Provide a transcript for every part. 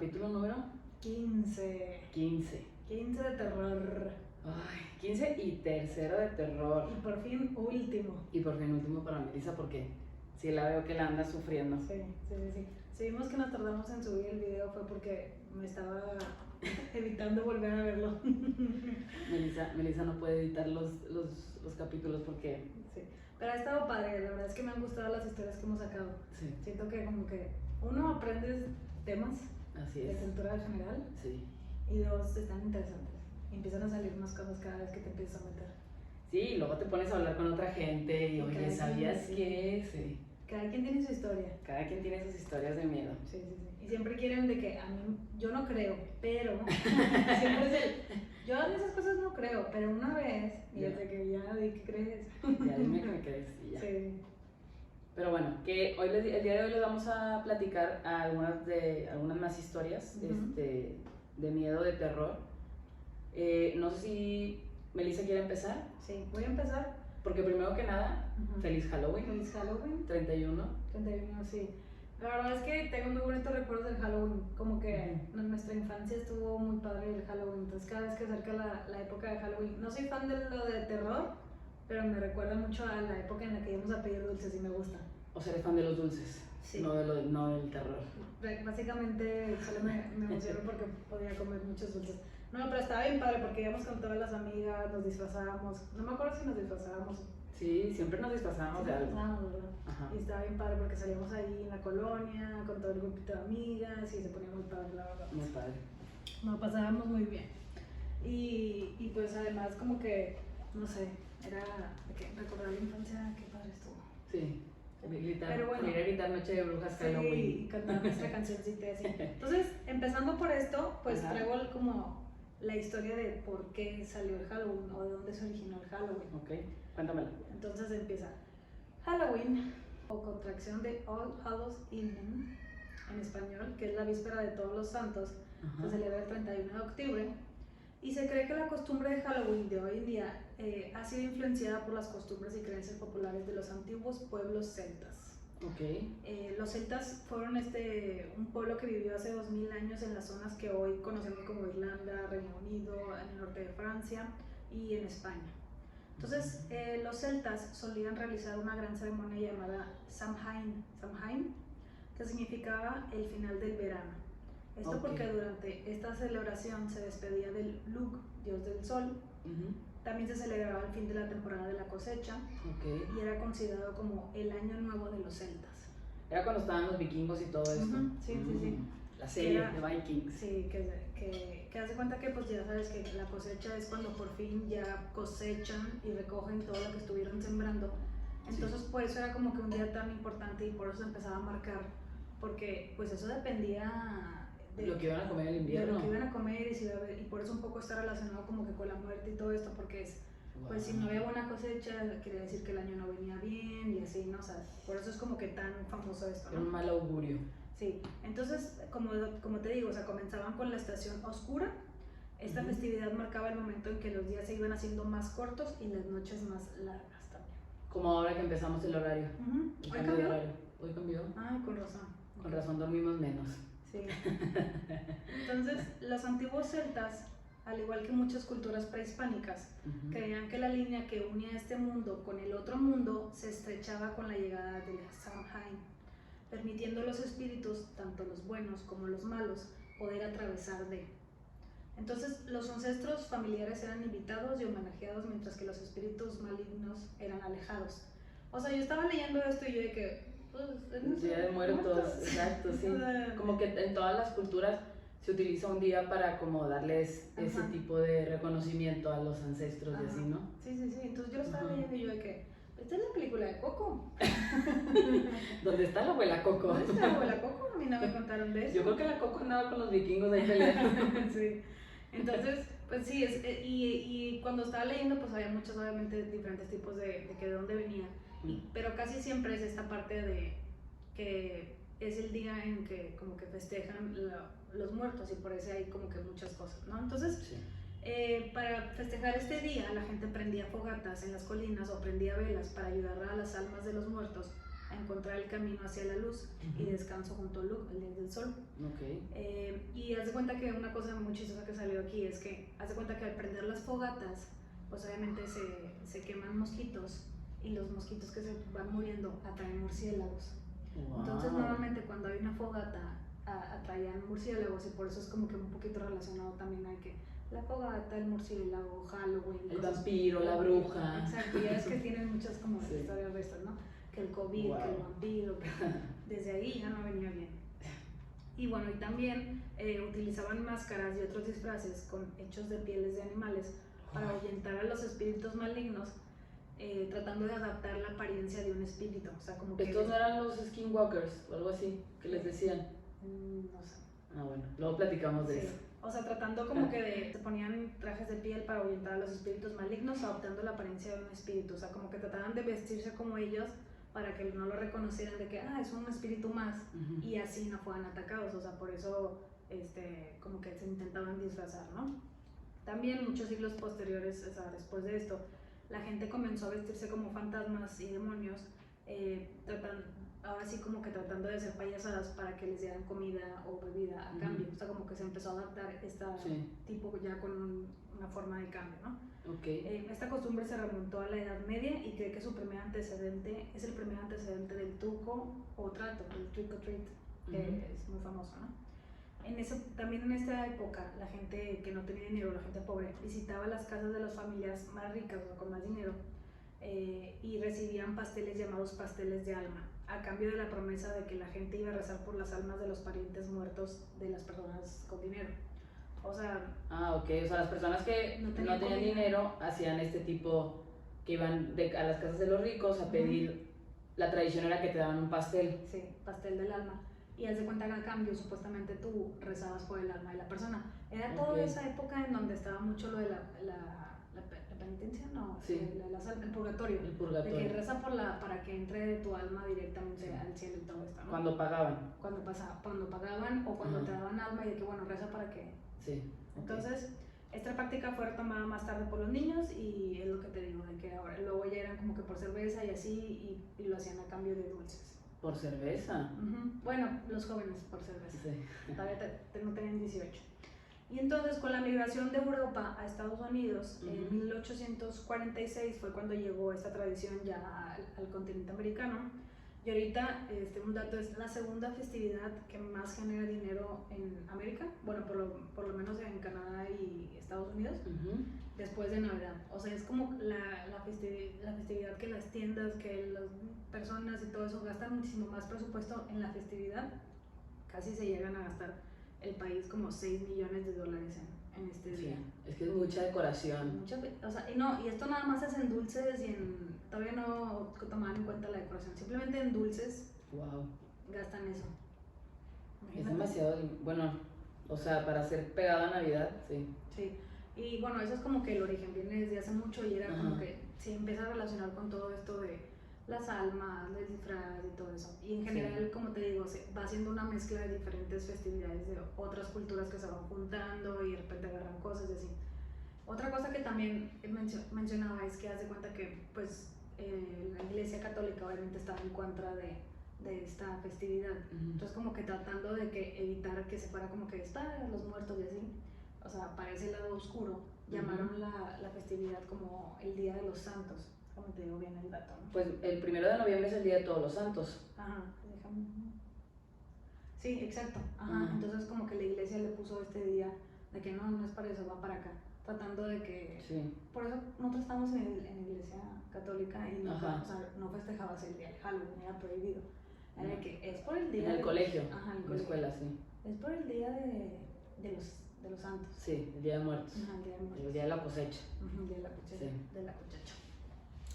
capítulo número 15. 15. 15 de terror. Ay, 15 y tercero de terror. Y por fin último. Y por fin último para Melissa porque sí la veo que la anda sufriendo. Sí. Si vimos que nos tardamos en subir el video fue porque me estaba evitando volver a verlo. Melissa no puede editar los capítulos porque... Sí, pero ha estado padre, la verdad es que me han gustado las historias que hemos sacado. Sí. Siento que como que uno aprende temas Así de es. cultura general Sí. y dos están interesantes. Y empiezan a salir más cosas cada vez que te empiezas a meter. Sí, y luego te pones a hablar con otra gente y oye, ¿sabías qué? Sí. Cada quien tiene su historia. Cada quien tiene sus historias de miedo. Sí. Y siempre quieren de que a mí, yo no creo, pero siempre es el, yo en esas cosas no creo, pero una vez, y desde que ya di que crees. Ya dime que me crees y ya. Sí. Pero bueno, que hoy el día de hoy les vamos a platicar algunas más historias de miedo, de terror. No sé si Melissa quiere empezar. Sí, voy a empezar. Porque primero que nada, feliz Halloween. Feliz Halloween. 31. 31, sí. La verdad es que tengo muy bonitos recuerdos del Halloween. Como que en nuestra infancia estuvo muy padre el Halloween. Entonces cada vez que acerca la época de Halloween, no soy fan de lo de terror, pero me recuerda mucho a la época en la que íbamos a pedir dulces y me gusta. O sea, eres fan de los dulces, sí. no del terror. Básicamente solo me emociono porque podía comer muchos dulces. No, pero estaba bien padre porque íbamos con todas las amigas, nos disfrazábamos. No me acuerdo si nos disfrazábamos. Sí, siempre nos disfrazábamos de algo. ¿Verdad? Ajá. Y estaba bien padre porque salíamos ahí en la colonia con todo el grupito de amigas y se ponía muy padre, la verdad. Muy padre. Nos pasábamos muy bien. Y pues además como que, no sé, era recordar la infancia, qué padre estuvo. Sí. Pero bueno, salir a gritar Noche de Brujas Halloween. Sí, y cantar nuestra cancioncita así. Entonces, empezando por esto, pues traigo como la historia de por qué salió el Halloween o de dónde se originó el Halloween. Ok, cuéntamela. Entonces empieza Halloween, o contracción de All Hallows Evening en español, que es la víspera de Todos los Santos. Se celebra el 31 de octubre. Y se cree que la costumbre de Halloween de hoy en día ha sido influenciada por las costumbres y creencias populares de los antiguos pueblos celtas. Okay. Los celtas fueron un pueblo que vivió hace 2000 años en las zonas que hoy conocemos como Irlanda, Reino Unido, en el norte de Francia y en España. Entonces, los celtas solían realizar una gran ceremonia llamada Samhain, que significaba el final del verano. Esto porque durante esta celebración se despedía del Lugh, dios del sol. También se celebraba el fin de la temporada de la cosecha y era considerado como el año nuevo de los celtas. Era cuando estaban los vikingos y todo esto. Sí. La serie de Vikings. Sí, que hace cuenta que pues ya sabes que la cosecha es cuando por fin ya cosechan y recogen todo lo que estuvieron sembrando. Entonces por eso era como que un día tan importante y por eso se empezaba a marcar, porque pues eso dependía de lo que iban a comer en el invierno. De lo que iban a comer y por eso un poco está relacionado como que con la muerte y todo esto, porque pues si no había buena cosecha, quería decir que el año no venía bien y así, ¿no? O sea, por eso es como que tan famoso esto, ¿no? Era un mal augurio. Sí, entonces, como te digo, o sea, comenzaban con la estación oscura. Esta festividad marcaba el momento en que los días se iban haciendo más cortos y las noches más largas también. Como ahora que empezamos el horario. ¿Hoy cambió? Hoy cambió. Ah, con razón. Con razón dormimos menos. Sí. Entonces, los antiguos celtas, al igual que muchas culturas prehispánicas, creían que la línea que unía este mundo con el otro mundo se estrechaba con la llegada del Samhain, permitiendo a los espíritus, tanto los buenos como los malos, poder atravesar de. Entonces, los ancestros familiares eran invitados y homenajeados, mientras que los espíritus malignos eran alejados. O sea, yo estaba leyendo esto y yo de que Día de Muertos, exacto, sí. Como que en todas las culturas se utiliza un día para como darles ese tipo de reconocimiento a los ancestros y así, ¿no? Sí. Entonces yo lo estaba leyendo y yo de que esta es la película de Coco. ¿Dónde está la abuela Coco? ¿Dónde está la abuela Coco? A mí no me contaron de eso. Yo creo que la Coco andaba con los vikingos ahí peleando. Sí. Entonces, pues sí, y cuando estaba leyendo, pues había muchos, obviamente, diferentes tipos de dónde venía. Pero casi siempre es esta parte de que es el día en que como que festejan los muertos y por eso hay como que muchas cosas, ¿no? Entonces, para festejar este día, la gente prendía fogatas en las colinas o prendía velas para ayudar a las almas de los muertos a encontrar el camino hacia la luz y descanso junto al el dios del sol. Okay. Y haz de cuenta que una cosa muy chistosa que salió aquí es que haz de cuenta que al prender las fogatas, pues obviamente se queman mosquitos y los mosquitos que se van muriendo atraen murciélagos. Wow. Entonces normalmente cuando hay una fogata atraían murciélagos y por eso es como que un poquito relacionado también hay que la fogata, el murciélago, Halloween, el vampiro, la bruja. Exacto, ya es que tienen muchas como Sí. historias de estas, ¿no? Que el COVID, Wow. que el vampiro, que desde ahí ya no venía bien. Y bueno, y también utilizaban máscaras y otros disfraces hechos de pieles de animales para ahuyentar a los espíritus malignos, tratando de adaptar la apariencia de un espíritu. O sea, como que ¿Estos no eran los skinwalkers o algo así que les decían? no sé. Ah, bueno, luego platicamos de eso. O sea, tratando como que se ponían trajes de piel para ahuyentar a los espíritus malignos, adoptando la apariencia de un espíritu. O sea, como que trataban de vestirse como ellos para que no lo reconocieran de que, es un espíritu más, y así no fueran atacados. O sea, por eso como que se intentaban disfrazar, ¿no? También muchos siglos posteriores, o sea, después de esto, la gente comenzó a vestirse como fantasmas y demonios, ahora sí como que tratando de hacer payasadas para que les dieran comida o bebida a cambio. O sea, como que se empezó a adaptar tipo ya con una forma de cambio, ¿no? Okay. Esta costumbre se remontó a la Edad Media y cree que su primer antecedente es el primer antecedente del truco o trato, el trick or treat, que es muy famoso, ¿no? También en esta época, la gente que no tenía dinero, la gente pobre, visitaba las casas de las familias más ricas o con más dinero, y recibían pasteles llamados pasteles de alma, a cambio de la promesa de que la gente iba a rezar por las almas de los parientes muertos de las personas con dinero. O sea... ok, o sea, las personas que no tenían dinero hacían este tipo, que iban a las casas de los ricos a pedir, la tradición era que te daban un pastel. Sí, pastel del alma. Y haz de cuenta que a cambio, supuestamente tú rezabas por el alma de la persona. Era toda esa época en donde estaba mucho lo de la penitencia, no, sí. el purgatorio. El purgatorio. De que reza para que entre tu alma directamente al cielo y todo esto, ¿no? Cuando pagaban. Cuando pagaban o cuando te daban alma y de que, bueno, reza para que... Sí. Entonces, esta práctica fue retomada más tarde por los niños y es lo que te digo, de que ahora luego ya eran como que por cerveza y así, y lo hacían a cambio de dulces. ¿Por cerveza? Bueno, los jóvenes por cerveza. Sí. Todavía no tenían 18. Y entonces con la migración de Europa a Estados Unidos, en 1846 fue cuando llegó esta tradición ya al continente americano. Y ahorita, un dato, es la segunda festividad que más genera dinero en América, bueno, por lo menos en Canadá y Estados Unidos, después de Navidad. O sea, es como la festividad que las tiendas, que las personas y todo eso gastan muchísimo más presupuesto en la festividad. Casi se llegan a gastar el país como $6 millones en este día. Es que es mucha decoración. Y esto nada más es en dulces y todavía no tomaban en cuenta la decoración, simplemente en dulces. Wow. Gastan eso. Imagínate. Es demasiado, bueno, o sea, para ser pegado a Navidad, sí. Sí, y bueno, eso es como que el origen viene desde hace mucho y era como que se empieza a relacionar con todo esto de las almas, el disfraz y todo eso. Y en general, como te digo, se va haciendo una mezcla de diferentes festividades de otras culturas que se van juntando y de repente agarran cosas y así. Otra cosa que también mencionaba es que haz de cuenta que pues la Iglesia Católica obviamente estaba en contra de esta festividad. Entonces como que tratando de evitar que se fuera como que los muertos y así, o sea, para ese lado oscuro, llamaron la festividad como el Día de los Santos. Como te digo bien el dato, ¿no? Pues el 1 de noviembre es el Día de Todos los Santos. Déjame. Sí, exacto. Entonces como que la iglesia le puso este día de que no es para eso, va para acá. Tratando de que... Sí. Por eso nosotros estamos en la iglesia católica y no festejabas el día de Halloween, era prohibido. Era que es por el día... En el colegio, en la escuela, sí. Es por el día de los santos. Sí, el Día de Muertos. El Día de Muertos. El Día de la Cosecha. El Día de la Cosecha. Sí. De la cosecha.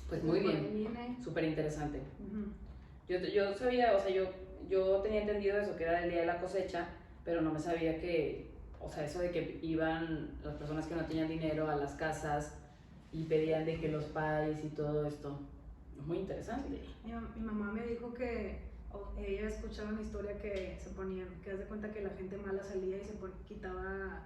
Pues muy bien, súper interesante. Yo sabía, o sea, yo tenía entendido eso, que era el Día de la Cosecha, pero no me sabía que, o sea, eso de que iban las personas que no tenían dinero a las casas y pedían de que los pais y todo esto. Es muy interesante. Mi mamá me dijo que ella escuchaba una historia que se ponían, que haz de cuenta que la gente mala salía y se quitaba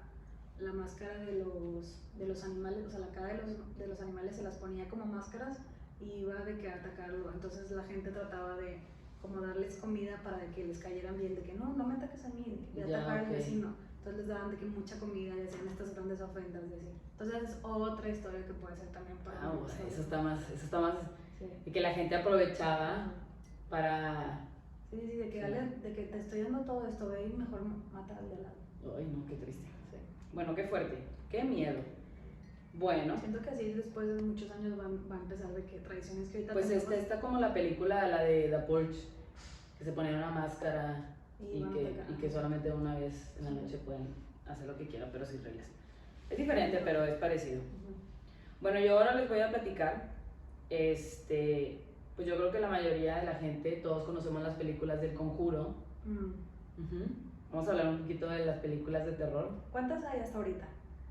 la máscara de los animales, o sea, la cara de los animales se las ponía como máscaras y iba de que a atacarlo. Entonces la gente trataba de como darles comida para que les cayeran bien, de que no me ataques a mí, voy a Ya, atacar al ok. vecino. Entonces les daban de que mucha comida y hacían estas grandes ofrendas y así. Entonces es otra historia que puede ser también para Ah, una bueno, historia. eso está más, Sí. y que la gente aprovechaba para, Sí, de que, sí. dale, de que te estoy dando todo esto, ve y mejor mata al de al lado. Ay, no, qué triste. Sí. Bueno, qué fuerte, qué miedo. Bueno, Siento que así después de muchos años va a empezar de que tradiciones que ahorita pues tenemos está como la película, la de The Purge, que se ponían una máscara y y van a que, atacar. y que solamente una vez en la noche pueden hacer lo que quieran, pero sin reglas. Es diferente, pero es parecido. Ujú. Bueno, yo ahora les voy a platicar, pues yo creo que la mayoría de la gente, todos conocemos las películas del Conjuro. Ujú. Vamos a hablar un poquito de las películas de terror. ¿Cuántas hay hasta ahorita?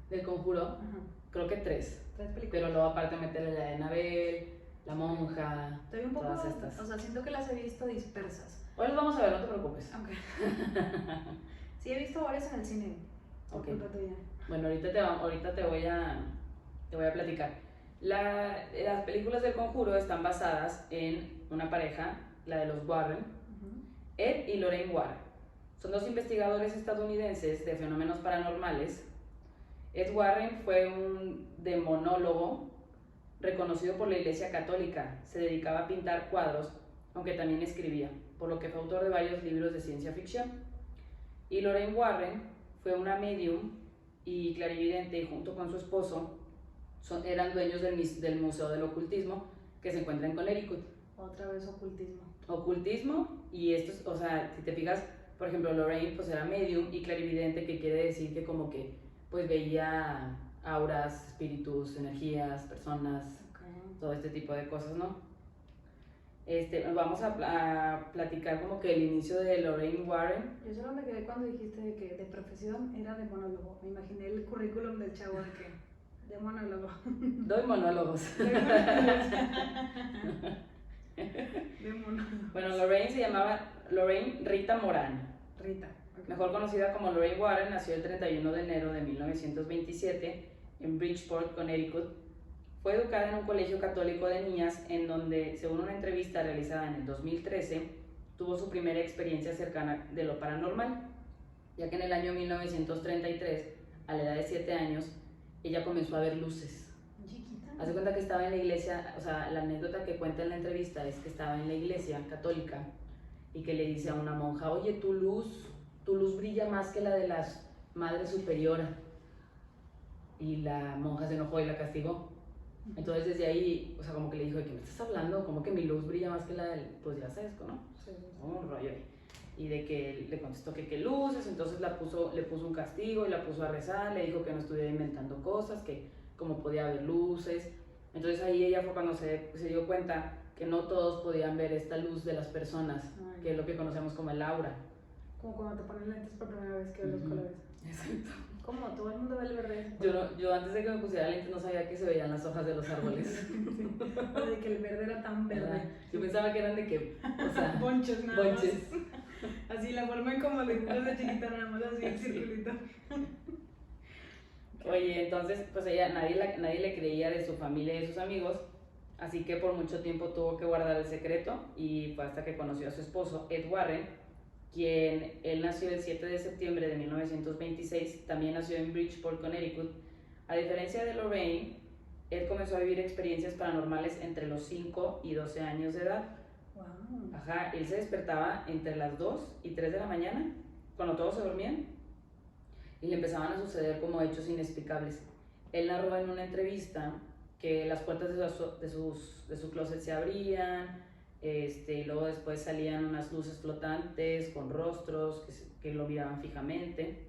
Del Conjuro, Ajá. creo que 3, 3 películas. pero luego aparte meterle la de Annabelle, la monja, Estoy un poco, todas estas. o sea, siento que las he visto dispersas. Hoy las vamos a ver, no te preocupes. Ok. Sí, he visto varias en el cine. Ok. Por culpa tuya. Bueno, ahorita te voy a platicar. Las películas del Conjuro están basadas en una pareja, la de los Warren, Ujú. Ed y Lorraine Warren. Son dos investigadores estadounidenses de fenómenos paranormales. Ed Warren fue un demonólogo reconocido por la Iglesia Católica. Se dedicaba a pintar cuadros, aunque también escribía, por lo que fue autor de varios libros de ciencia ficción. Y Lorraine Warren fue una medium y clarividente, y junto con su esposo eran dueños del Museo del Ocultismo, que se encuentra en Connecticut. Otra vez ocultismo. Ocultismo, y esto es, o sea, si te fijas, por ejemplo, Lorraine pues era medium y clarividente, que quiere decir que como que pues veía auras, espíritus, energías, personas, Okay. todo este tipo de cosas, ¿no? Vamos a platicar como que el inicio de Lorraine Warren. Yo solo me quedé cuando dijiste de que de profesión era demonólogo. Me imaginé el currículum del chavo de que demonólogo. Doy monólogos. Demonólogo. Bueno, Lorraine se llamaba Lorraine Rita Moran. Rita. Okay. Mejor conocida como Lorraine Warren, nació el 31 de enero de 1927 en Bridgeport, Connecticut. Fue educada en un colegio católico de niñas en donde, según una entrevista realizada en el 2013, tuvo su primera experiencia cercana de lo paranormal, ya que en el año 1933, a la edad de 7 años, ella comenzó a ver luces. Chiquita. Hace cuenta que estaba en la iglesia, o sea, la anécdota que cuenta en la entrevista es que estaba en la iglesia católica y que le dice a una monja, oye, tu luz brilla más que la de la Madre Superiora. Y la monja se enojó y la castigó. Entonces desde ahí, o sea, como que le dijo, ¿de qué me estás hablando? Como que mi luz brilla más que la del, pues ya sabes, ¿no? Sí. Un rollo ahí. Y de que le contestó que qué luces, entonces le puso un castigo y la puso a rezar, le dijo que no estuviera inventando cosas, que como podía haber luces. Entonces ahí ella fue cuando se dio cuenta que no todos podían ver esta luz de las personas, Ay. que es lo que conocemos como el aura. Como cuando te ponen lentes por primera vez que ves los Ujú. colores. Exacto. Como todo el mundo ve el verde. Yo antes de que me pusiera lentes no sabía que se veían las hojas de los árboles. Sí. O de que el verde era tan verde. Yo pensaba que eran de que, o sea, Bonches nada bonches. más. Así la forma en como dibujos de chiquita nada más así el Sí. circulito. Oye, entonces, pues ella, nadie le creía de su familia y de sus amigos, así que por mucho tiempo tuvo que guardar el secreto y fue hasta que conoció a su esposo, Ed Warren, él nació el 7 de septiembre de 1926, también nació en Bridgeport, Connecticut. A diferencia de Lorraine, Ed comenzó a vivir experiencias paranormales entre los 5 y 12 años de edad. Wow. Ajá, él se despertaba entre las 2 y 3 de la mañana, cuando todos se dormían, y le empezaban a suceder como hechos inexplicables. Él narró en una entrevista que las puertas de su closet se abrían, y luego después salían unas luces flotantes con rostros que lo miraban fijamente,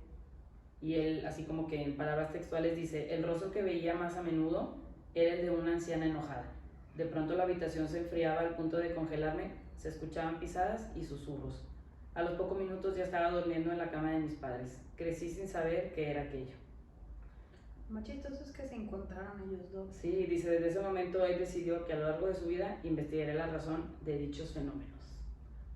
y él, así como que en palabras textuales dice, el rostro que veía más a menudo era el de una anciana enojada. De pronto la habitación se enfriaba al punto de congelarme, se escuchaban pisadas y susurros. A los pocos minutos ya estaba durmiendo en la cama de mis padres. Crecí sin saber qué era aquello. Lo más chistoso es que se encontraron ellos dos. Sí, dice, desde ese momento él decidió que a lo largo de su vida investigaría la razón de dichos fenómenos.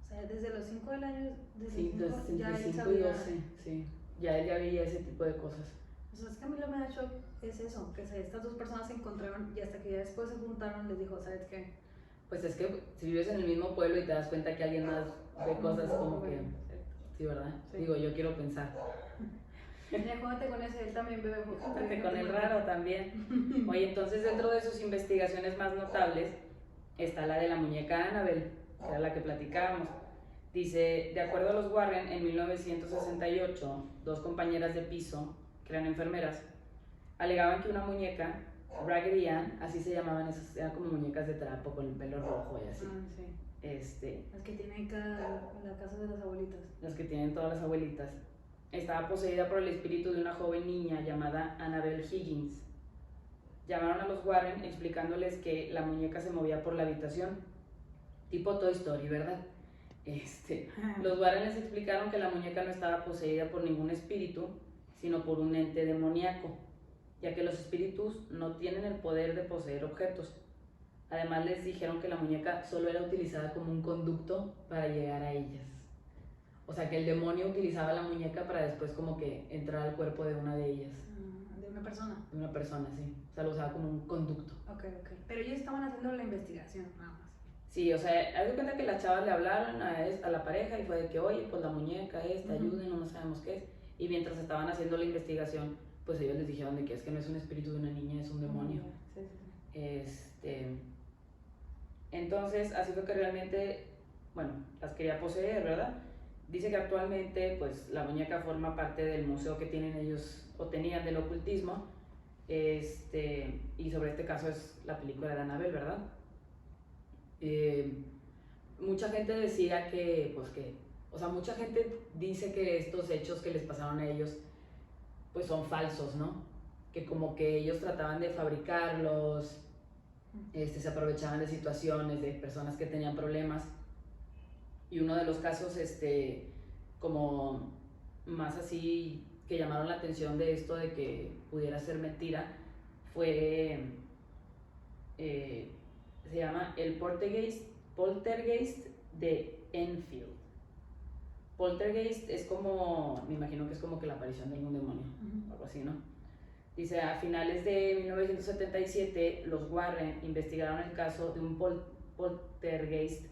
O sea, desde los 5 del año, desde Sí, cinco, ya entre él 5 y sabía. 12, sí. Ya él ya veía ese tipo de cosas. O sea, es que a mí lo que me da shock es eso, que estas dos personas se encontraron y hasta que ya después se juntaron les dijo, ¿sabes qué? Pues es que si vives en el mismo pueblo y te das cuenta que alguien más ve cosas como que... Sí, ¿verdad? Sí. Digo, yo quiero pensar. Ya jódate con ese, él también bebe. Júntate con el raro también. Oye, entonces dentro de sus investigaciones más notables está la de la muñeca Annabelle, que era la que platicábamos. Dice, de acuerdo a los Warren, en 1968, dos compañeras de piso, que eran enfermeras, alegaban que una muñeca, Raggedy Ann, así se llamaban esas, eran como muñecas de trapo con el pelo rojo y así. Sí. Las que tienen cada en la casa de las abuelitas. Las que tienen todas las abuelitas. Estaba poseída por el espíritu de una joven niña llamada Annabelle Higgins. Llamaron a los Warren explicándoles que la muñeca se movía por la habitación, tipo Toy Story, ¿verdad? Los Warren les explicaron que la muñeca no estaba poseída por ningún espíritu, sino por un ente demoníaco, ya que los espíritus no tienen el poder de poseer objetos. Además les dijeron que la muñeca solo era utilizada como un conducto para llegar a ellas. O sea, que el demonio utilizaba la muñeca para después como que entrar al cuerpo de una de ellas. ¿De una persona? De una persona, sí. O sea, lo usaba como un conducto. Ok. Pero ellos estaban haciendo la investigación, nada más. Sí, o sea, haz de cuenta que las chavas le hablaron a la pareja y fue de que, oye, pues la muñeca esta, ayúdenos, no sabemos qué es. Y mientras estaban haciendo la investigación, pues ellos les dijeron de que es que no es un espíritu de una niña, es un demonio. Sí. Entonces, así fue que realmente, bueno, las quería poseer, ¿verdad? Dice que actualmente, pues, la muñeca forma parte del museo que tienen ellos, o tenían, del ocultismo, y sobre este caso es la película de Annabelle, ¿verdad? Mucha gente decía o sea, mucha gente dice que estos hechos que les pasaron a ellos, pues son falsos, ¿no? Que como que ellos trataban de fabricarlos, se aprovechaban de situaciones, de personas que tenían problemas. Y uno de los casos, como más así, que llamaron la atención de esto de que pudiera ser mentira, fue, se llama el Poltergeist de Enfield. Poltergeist es como, me imagino que es como que la aparición de algún demonio, algo así, ¿no? Dice, a finales de 1977, los Warren investigaron el caso de un poltergeist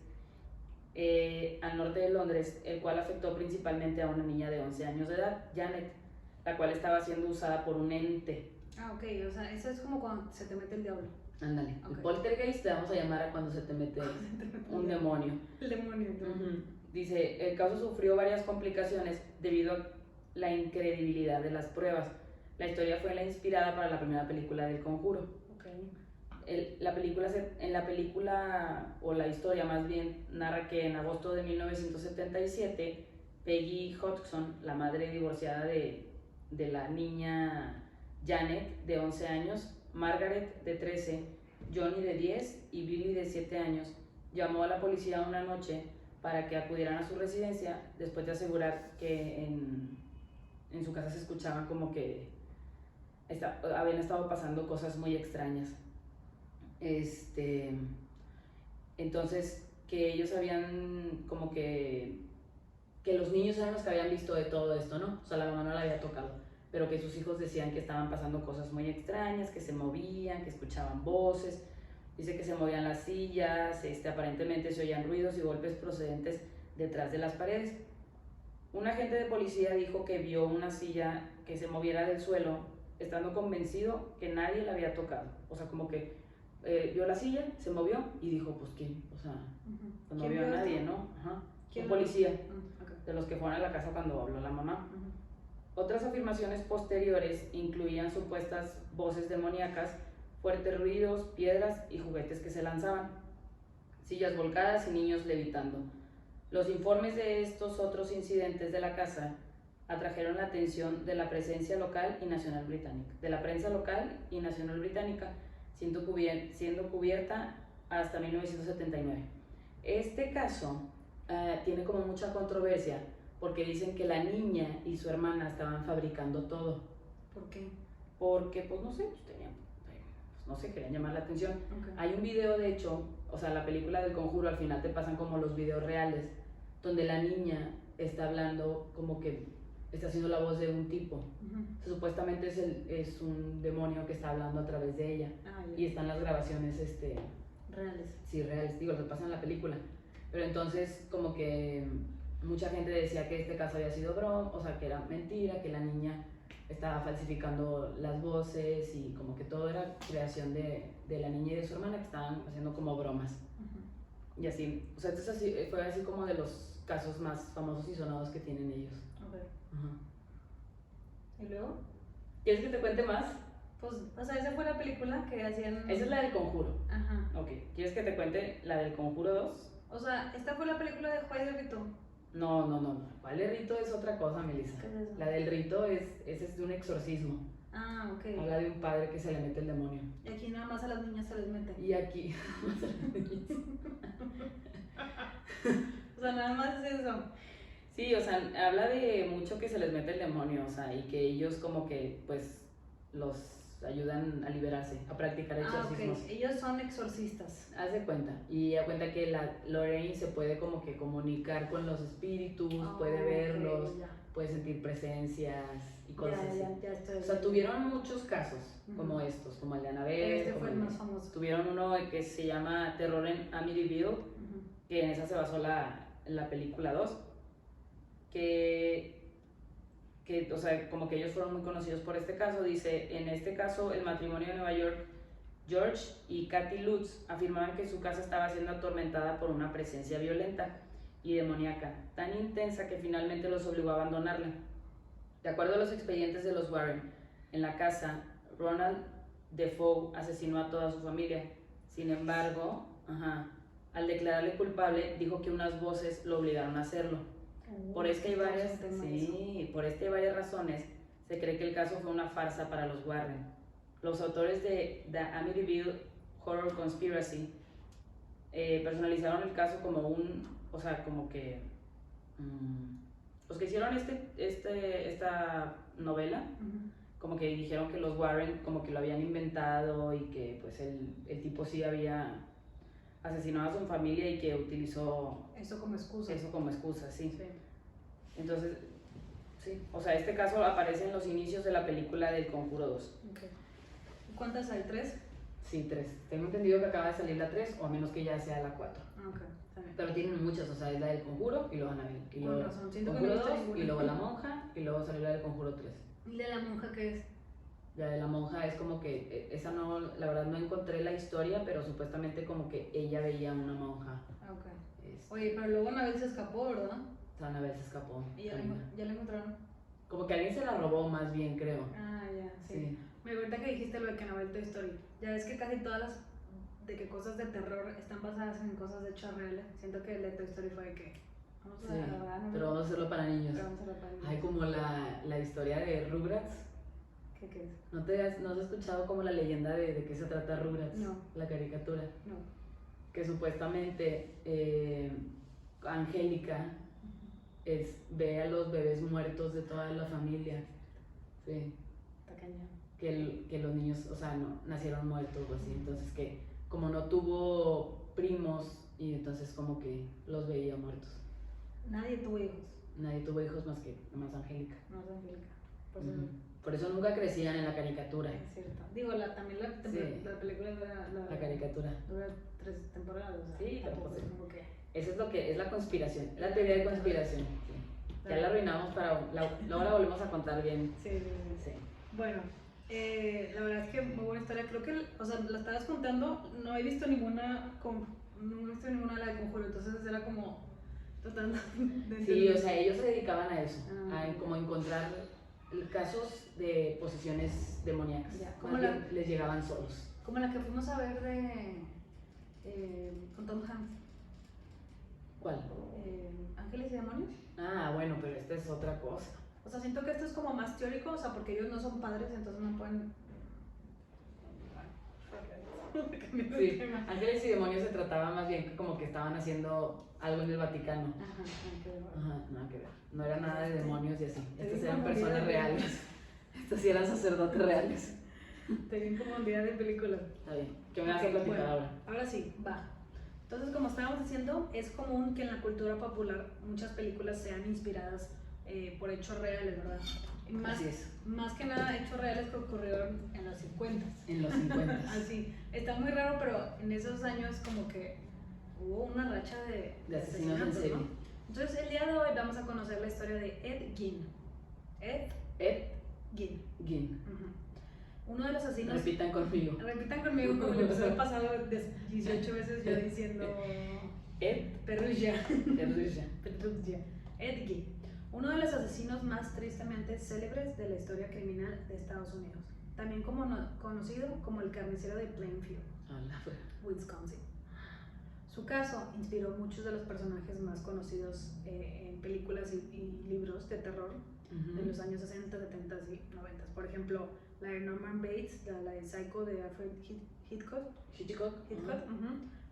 al norte de Londres, el cual afectó principalmente a una niña de 11 años de edad, Janet, la cual estaba siendo usada por un ente. Ok, o sea, eso es como cuando se te mete el diablo. Ándale, el poltergeist te vamos a llamar a cuando se te mete un demonio. El demonio. Dice, el caso sufrió varias complicaciones debido a la incredibilidad de las pruebas. La historia fue la inspirada para la primera película del Conjuro. En la película, o la historia más bien, narra que en agosto de 1977, Peggy Hodgson, la madre divorciada de la niña Janet, de 11 años, Margaret, de 13, Johnny, de 10 y Billy, de 7 años, llamó a la policía una noche para que acudieran a su residencia después de asegurar que en su casa se escuchaban como que habían estado pasando cosas muy extrañas. Entonces, que ellos habían como que los niños eran los que habían visto de todo esto, ¿no? O sea, la mamá no la había tocado, pero que sus hijos decían que estaban pasando cosas muy extrañas, que se movían, que escuchaban voces. Dice que se movían las sillas, aparentemente se oían ruidos y golpes procedentes detrás de las paredes. Un agente de policía dijo que vio una silla que se moviera del suelo, estando convencido que nadie la había tocado. O sea, como que vio la silla, se movió y dijo, pues ¿quién? O sea, pues no vio a nadie, ¿no? Un policía, de los que fueron a la casa cuando habló la mamá. Otras afirmaciones posteriores incluían supuestas voces demoníacas, fuertes ruidos, piedras y juguetes que se lanzaban, sillas volcadas y niños levitando. Los informes de estos otros incidentes de la casa atrajeron la atención de la prensa local y nacional británica, siendo cubierta hasta 1979. Este caso tiene como mucha controversia porque dicen que la niña y su hermana estaban fabricando todo. ¿Por qué? Porque, pues no sé, querían llamar la atención. Hay un video, de hecho, o sea, la película del Conjuro, al final te pasan como los videos reales, donde la niña está hablando como que está haciendo la voz de un tipo. O sea, supuestamente es un demonio que está hablando a través de ella. Y están las grabaciones reales. Sí, reales, digo, lo que pasa en la película. Pero entonces como que mucha gente decía que este caso había sido broma, o sea, que era mentira, que la niña estaba falsificando las voces y como que todo era creación de la niña y de su hermana, que estaban haciendo como bromas. Y así, o sea, esto es así, fue así como de los casos más famosos y sonados que tienen ellos. Ok. Ajá. ¿Y luego? ¿Quieres que te cuente más? Pues, o sea, esa fue la película que hacían... Esa es la del Conjuro. Ajá. Ok, ¿quieres que te cuente la del Conjuro 2? O sea, esta fue la película de Juárez de Rito. No. ¿Cuál de rito es otra cosa, Melissa? ¿Qué es eso? La del rito ese es de un exorcismo. Ah, ok. Habla de un padre que se le mete el demonio. Y aquí nada más a las niñas se les mete. Y aquí... O sea, nada más es eso. Sí, o sea, habla de mucho que se les mete el demonio, o sea, y que ellos como que, pues, los ayudan a liberarse, a practicar exorcismos. Ok. Ellos son exorcistas. Haz de cuenta, y da cuenta que la Lorraine se puede como que comunicar con los espíritus, puede verlos, Ok, ya. puede sentir presencias y cosas así. Ya estoy. O sea, tuvieron muchos casos como estos, como el de Annabelle. Este como fue el más famoso. Tuvieron uno que se llama Terror en Amityville, que en esa se basó la película 2, que, o sea, como que ellos fueron muy conocidos por este caso. Dice, en este caso, el matrimonio de Nueva York, George y Kathy Lutz, afirmaban que su casa estaba siendo atormentada por una presencia violenta y demoníaca, tan intensa que finalmente los obligó a abandonarla. De acuerdo a los expedientes de los Warren, en la casa, Ronald Defoe asesinó a toda su familia. Sin embargo, al declararle culpable, dijo que unas voces lo obligaron a hacerlo. Por este hay varias razones. Se cree que el caso fue una farsa para los Warren. Los autores de The Amityville Horror Conspiracy personalizaron el caso como los que hicieron esta novela, como que dijeron que los Warren como que lo habían inventado y que pues el tipo sí había asesinado a su familia y que utilizó eso como excusa. Sí. Entonces, sí, o sea, este caso aparece en los inicios de la película del Conjuro 2. Okay. ¿Cuántas hay? ¿3? Sí, 3. Tengo entendido que acaba de salir la 3, o a menos que ya sea la 4. Okay, también. Pero tienen muchas, o sea, es la del Conjuro y luego Annabelle. Y Con luego razón, siento Conjuro que no 2 estoy y luego la monja y luego salió la del Conjuro 3. ¿Y de la monja qué es? La de la monja es como que, esa no, la verdad no encontré la historia, pero supuestamente como que ella veía una monja. Okay. Oye, pero luego Annabelle se escapó, ¿verdad? Annabelle se escapó. ¿Y ya la encontraron? Como que alguien se la robó más bien, creo. Ah, ya, sí. Me acuerdo que dijiste lo de que Annabelle Toy Story. Ya ves que casi todas las de que cosas de terror están basadas en cosas de hechos reales. Siento que el de Toy Story fue de que vamos a grabar, ¿no? Pero vamos a hacerlo para niños. Niños. Hay como la historia de Rugrats. ¿Qué es? ¿No has escuchado como la leyenda de qué se trata Rugrats? No. La caricatura. No. Que supuestamente Angélica ve a los bebés muertos de toda la familia. Sí. Está cañón. Que los niños, o sea, no, nacieron muertos o así. Entonces que como no tuvo primos y entonces como que los veía muertos. Nadie tuvo hijos. Nadie tuvo hijos más Angélica. Más Angélica. Por eso nunca crecían en la caricatura. Es cierto. Digo, también la película dura... La caricatura. Dura 3 temporadas. O sea, sí, tampoco es como que... Eso es lo que es la conspiración, la teoría de conspiración. Sí. Ya la arruinamos luego la volvemos a contar bien. Sí. Bueno, la verdad es que muy buena historia. Creo que, o sea, la estabas contando, no he visto ninguna de la de Conjuro, entonces era como tratando de entender. Sí, o sea, ellos se dedicaban a eso, a como encontrar casos de posesiones demoníacas. Les llegaban solos. Como la que fuimos a ver con Tom Hanks. ¿Cuál? ¿Ángeles y demonios? Ah, bueno, pero esta es otra cosa. O sea, siento que esto es como más teórico, o sea, porque ellos no son padres, entonces no pueden... Sí, Ángeles y demonios se trataba más bien que como que estaban haciendo algo en el Vaticano. Nada que ver. No era nada de demonios y así. Estas eran personas reales. Estos sí eran sacerdotes reales. Te vi como un día de película. Está bien. ¿Qué me vas a platicar ahora? Ahora sí, va. Entonces, como estábamos diciendo, es común que en la cultura popular muchas películas sean inspiradas por hechos reales, ¿verdad? Y más, Así es. más que nada hechos reales que ocurrieron en los 50. En los 50. Así, está muy raro, pero en esos años como que hubo una racha de asesinos en asesinatos, serie. ¿no? Entonces el día de hoy vamos a conocer la historia de Ed Gein. Ed Gein. Gein. Uno de los asesinos. Repitan conmigo como el episodio pasado 18 veces yo diciendo Ed Perugia. Perugia. Ed Gein, uno de los asesinos más tristemente célebres de la historia criminal de Estados Unidos, también conocido como el carnicero de Plainfield, Wisconsin. Su caso inspiró muchos de los personajes más conocidos en películas y libros de terror de los años 60, 70 y 90. Por ejemplo, la de Norman Bates, la de Psycho de Alfred Hitchcock.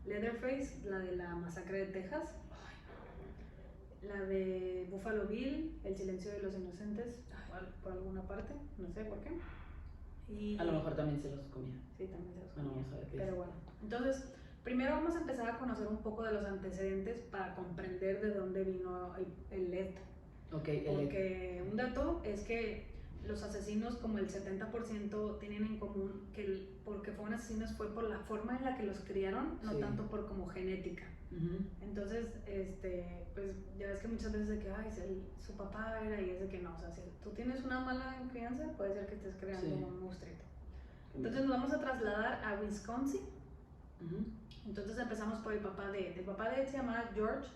Leatherface, la de la masacre de Texas. La de Buffalo Bill, El silencio de los inocentes, por alguna parte, no sé por qué. Y a lo mejor también se los comía. Sí, también se los comía. Bueno, vamos a ver qué Pero es. bueno, entonces, primero vamos a empezar a conocer un poco de los antecedentes para comprender de dónde vino el LED. Okay, porque un dato es que los asesinos, como el 70%, tienen en común que porque fueron asesinos fue por la forma en la que los criaron, no tanto por como genética. Entonces, pues ya ves que muchas veces de que su papá era, y es de que no, o sea, si tú tienes una mala crianza, puede ser que estés creando un monstruito. Entonces nos vamos a trasladar a Wisconsin. Entonces empezamos por el papá de Ed. El papá de Ed se llamaba George,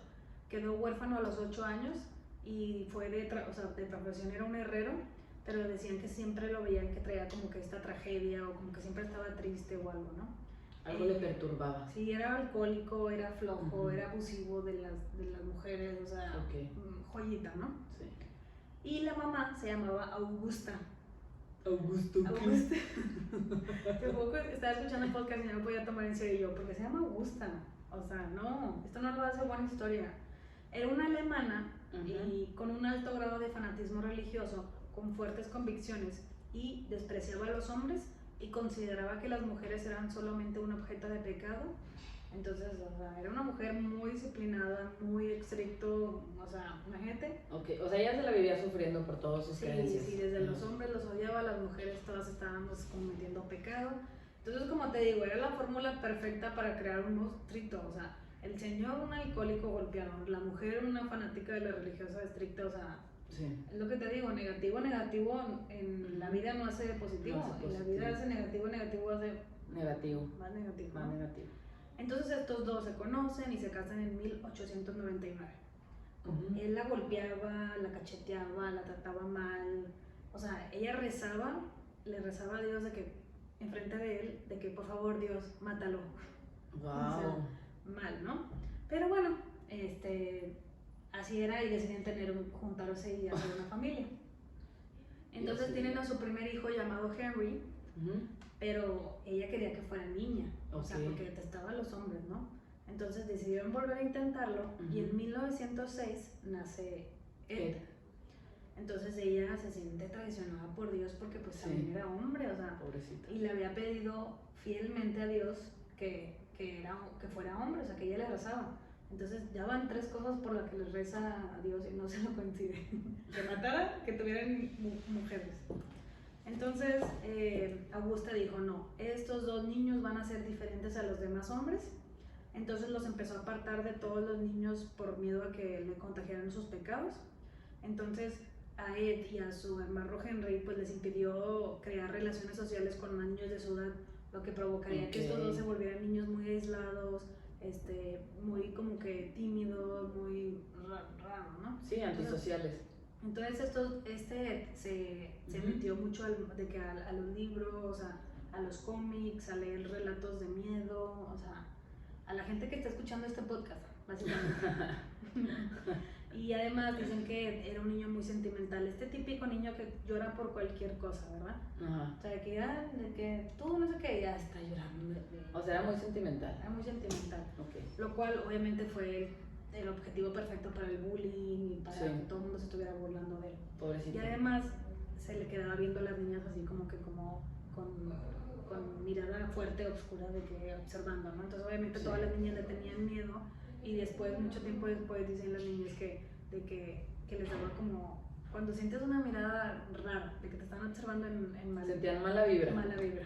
quedó huérfano a los 8 años y fue de profesión era un herrero, pero decían que siempre lo veían que traía como que esta tragedia o como que siempre estaba triste o algo, ¿no? Algo le perturbaba. Sí, era alcohólico, era flojo, era abusivo de las mujeres, o sea, joyita, ¿no? Sí. Y la mamá se llamaba Augusta. Augusta. Estaba escuchando el podcast y no me podía tomar en serio yo, porque se llama Augusta. O sea, no, esto no lo hace buena historia. Era una alemana y con un alto grado de fanatismo religioso, con fuertes convicciones, y despreciaba a los hombres y consideraba que las mujeres eran solamente un objeto de pecado. Entonces, o sea, era una mujer muy disciplinada, muy estricto, o sea, imagínate. O sea, ella se la vivía sufriendo por todos sus creencias. Sí, desde los hombres los odiaba, las mujeres todas estábamos cometiendo pecado. Entonces, como te digo, era la fórmula perfecta para crear un monstruito, o sea, el señor un alcohólico golpeador, la mujer una fanática de la religiosa estricta, o sea, es lo que te digo, negativo en la vida no hace positivo, en la vida hace negativo hace más negativo. Entonces estos dos se conocen y se casan en 1899. Él la golpeaba, la cacheteaba, la trataba mal, o sea, ella le rezaba a Dios de que, enfrente de él, de que por favor Dios, mátalo. Wow. O sea, mal, ¿no? Pero bueno, así era y decidían juntarse y hacer una familia. Entonces tienen a su primer hijo llamado Henry, pero ella quería que fuera niña, o sea, porque detestaba a los hombres, ¿no? Entonces decidieron volver a intentarlo y en 1906 nace Ed. Entonces ella se siente traicionada por Dios porque pues también era hombre, o sea, pobrecita. Y le había pedido fielmente a Dios que fuera hombre, o sea, que ella le rezaba. Entonces ya van 3 cosas por las que les reza a Dios y no se lo coincide. Que matara, que tuvieran mujeres. Entonces Augusta dijo, no, estos 2 niños van a ser diferentes a los demás hombres. Entonces los empezó a apartar de todos los niños por miedo a que le contagiaran sus pecados. Entonces a Ed y a su hermano Henry pues les impidió crear relaciones sociales con más niños de su edad, lo que provocaría que estos 2 se volvieran niños muy aislados, muy como que tímidos, muy raro, ¿no? Sí, antisociales. Entonces se metió mucho a los libros, a los cómics, a leer relatos de miedo, o sea, a la gente que está escuchando este podcast, básicamente. Y además dicen que era un niño muy sentimental, típico niño que llora por cualquier cosa, ¿verdad? O sea, de que tú no sé qué, ya está llorando. O sea, era muy sentimental. Era muy sentimental. Lo cual obviamente fue el objetivo perfecto para el bullying y para que todo el mundo se estuviera burlando de él. Pobrecito. Y además se le quedaba viendo a las niñas así como con mirada fuerte, oscura, de que observando, ¿no? Entonces obviamente todas las niñas le tenían miedo y después, mucho tiempo después, dicen las niñas que que les daba como, cuando sientes una mirada rara, de que te están observando en mal. Sentían mala vibra. Mala vibra,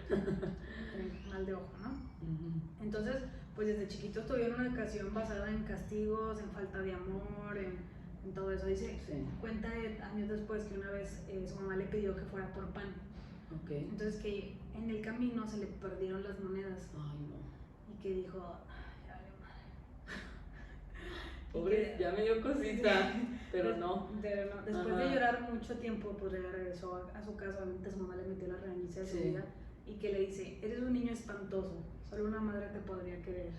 mal de ojo, ¿no? Uh-huh. Entonces, pues desde chiquitos tuvieron una educación basada en castigos, en falta de amor, en todo eso. Dice, sí. Cuenta años después que una vez su mamá le pidió que fuera por pan. Okay. Entonces que en el camino se le perdieron las monedas. Ay, no. Y que dijo, ay, vale madre. Pobre, ya me dio cosita, pero no. Después de llorar mucho tiempo, pues regresó a su casa. Obviamente su mamá le metió la regañiza de su vida. Y que le dice, eres un niño espantoso, solo una madre te podría querer.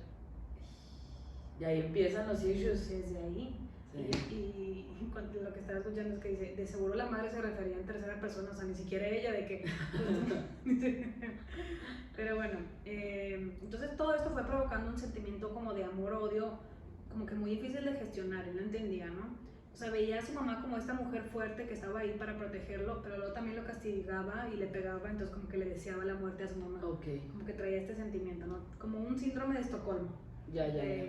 Y ahí empiezan los issues. Desde ahí. Sí. Y cuando lo que estaba escuchando es que dice, de seguro la madre se refería en tercera persona, o sea, ni siquiera ella, de que... Pero bueno, entonces todo esto fue provocando un sentimiento como de amor-odio, como que muy difícil de gestionar, él no entendía, ¿no? O sea, veía a su mamá como esta mujer fuerte que estaba ahí para protegerlo, pero luego también lo castigaba y le pegaba, entonces como que le deseaba la muerte a su mamá. Okay. Como que traía este sentimiento, ¿no? Como un síndrome de Estocolmo. Ya.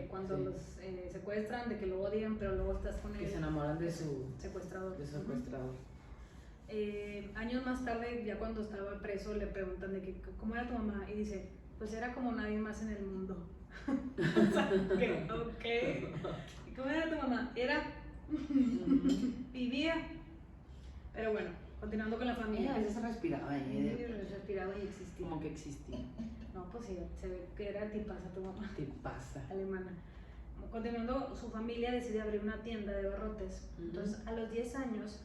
Cuando los secuestran, de que lo odian, pero luego estás con él. Que se enamoran de su secuestrador. De su secuestrador. Años más tarde, ya cuando estaba preso, le preguntan de que cómo era tu mamá y dice, pues era como nadie más en el mundo. O sea, okay. ¿Y cómo era tu mamá? Era vivía. Pero bueno, continuando con la familia. A veces respiraba ahí. Respiraba y existía. Como que existía. No, pues sí, se ve que era tipaza tu mamá. Tipaza. Alemana. Continuando, su familia decide abrir una tienda de barrotes. Entonces, a los 10 años,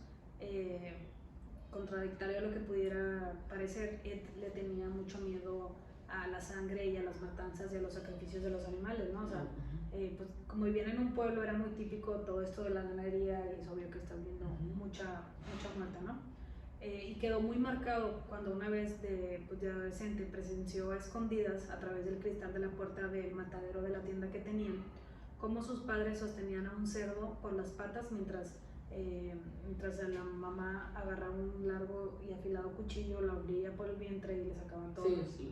contradictorio a lo que pudiera parecer, Ed le tenía mucho miedo a la sangre y a las matanzas y a los sacrificios de los animales, ¿no? O sea, pues como vivían en un pueblo era muy típico todo esto de la ganadería y es obvio que están viendo mucha muerte, ¿no? Y quedó muy marcado cuando una vez de adolescente presenció a escondidas a través del cristal de la puerta del matadero de la tienda que tenían, cómo sus padres sostenían a un cerdo por las patas mientras la mamá agarraba un largo y afilado cuchillo, lo abría por el vientre y le sacaban todo. Sí.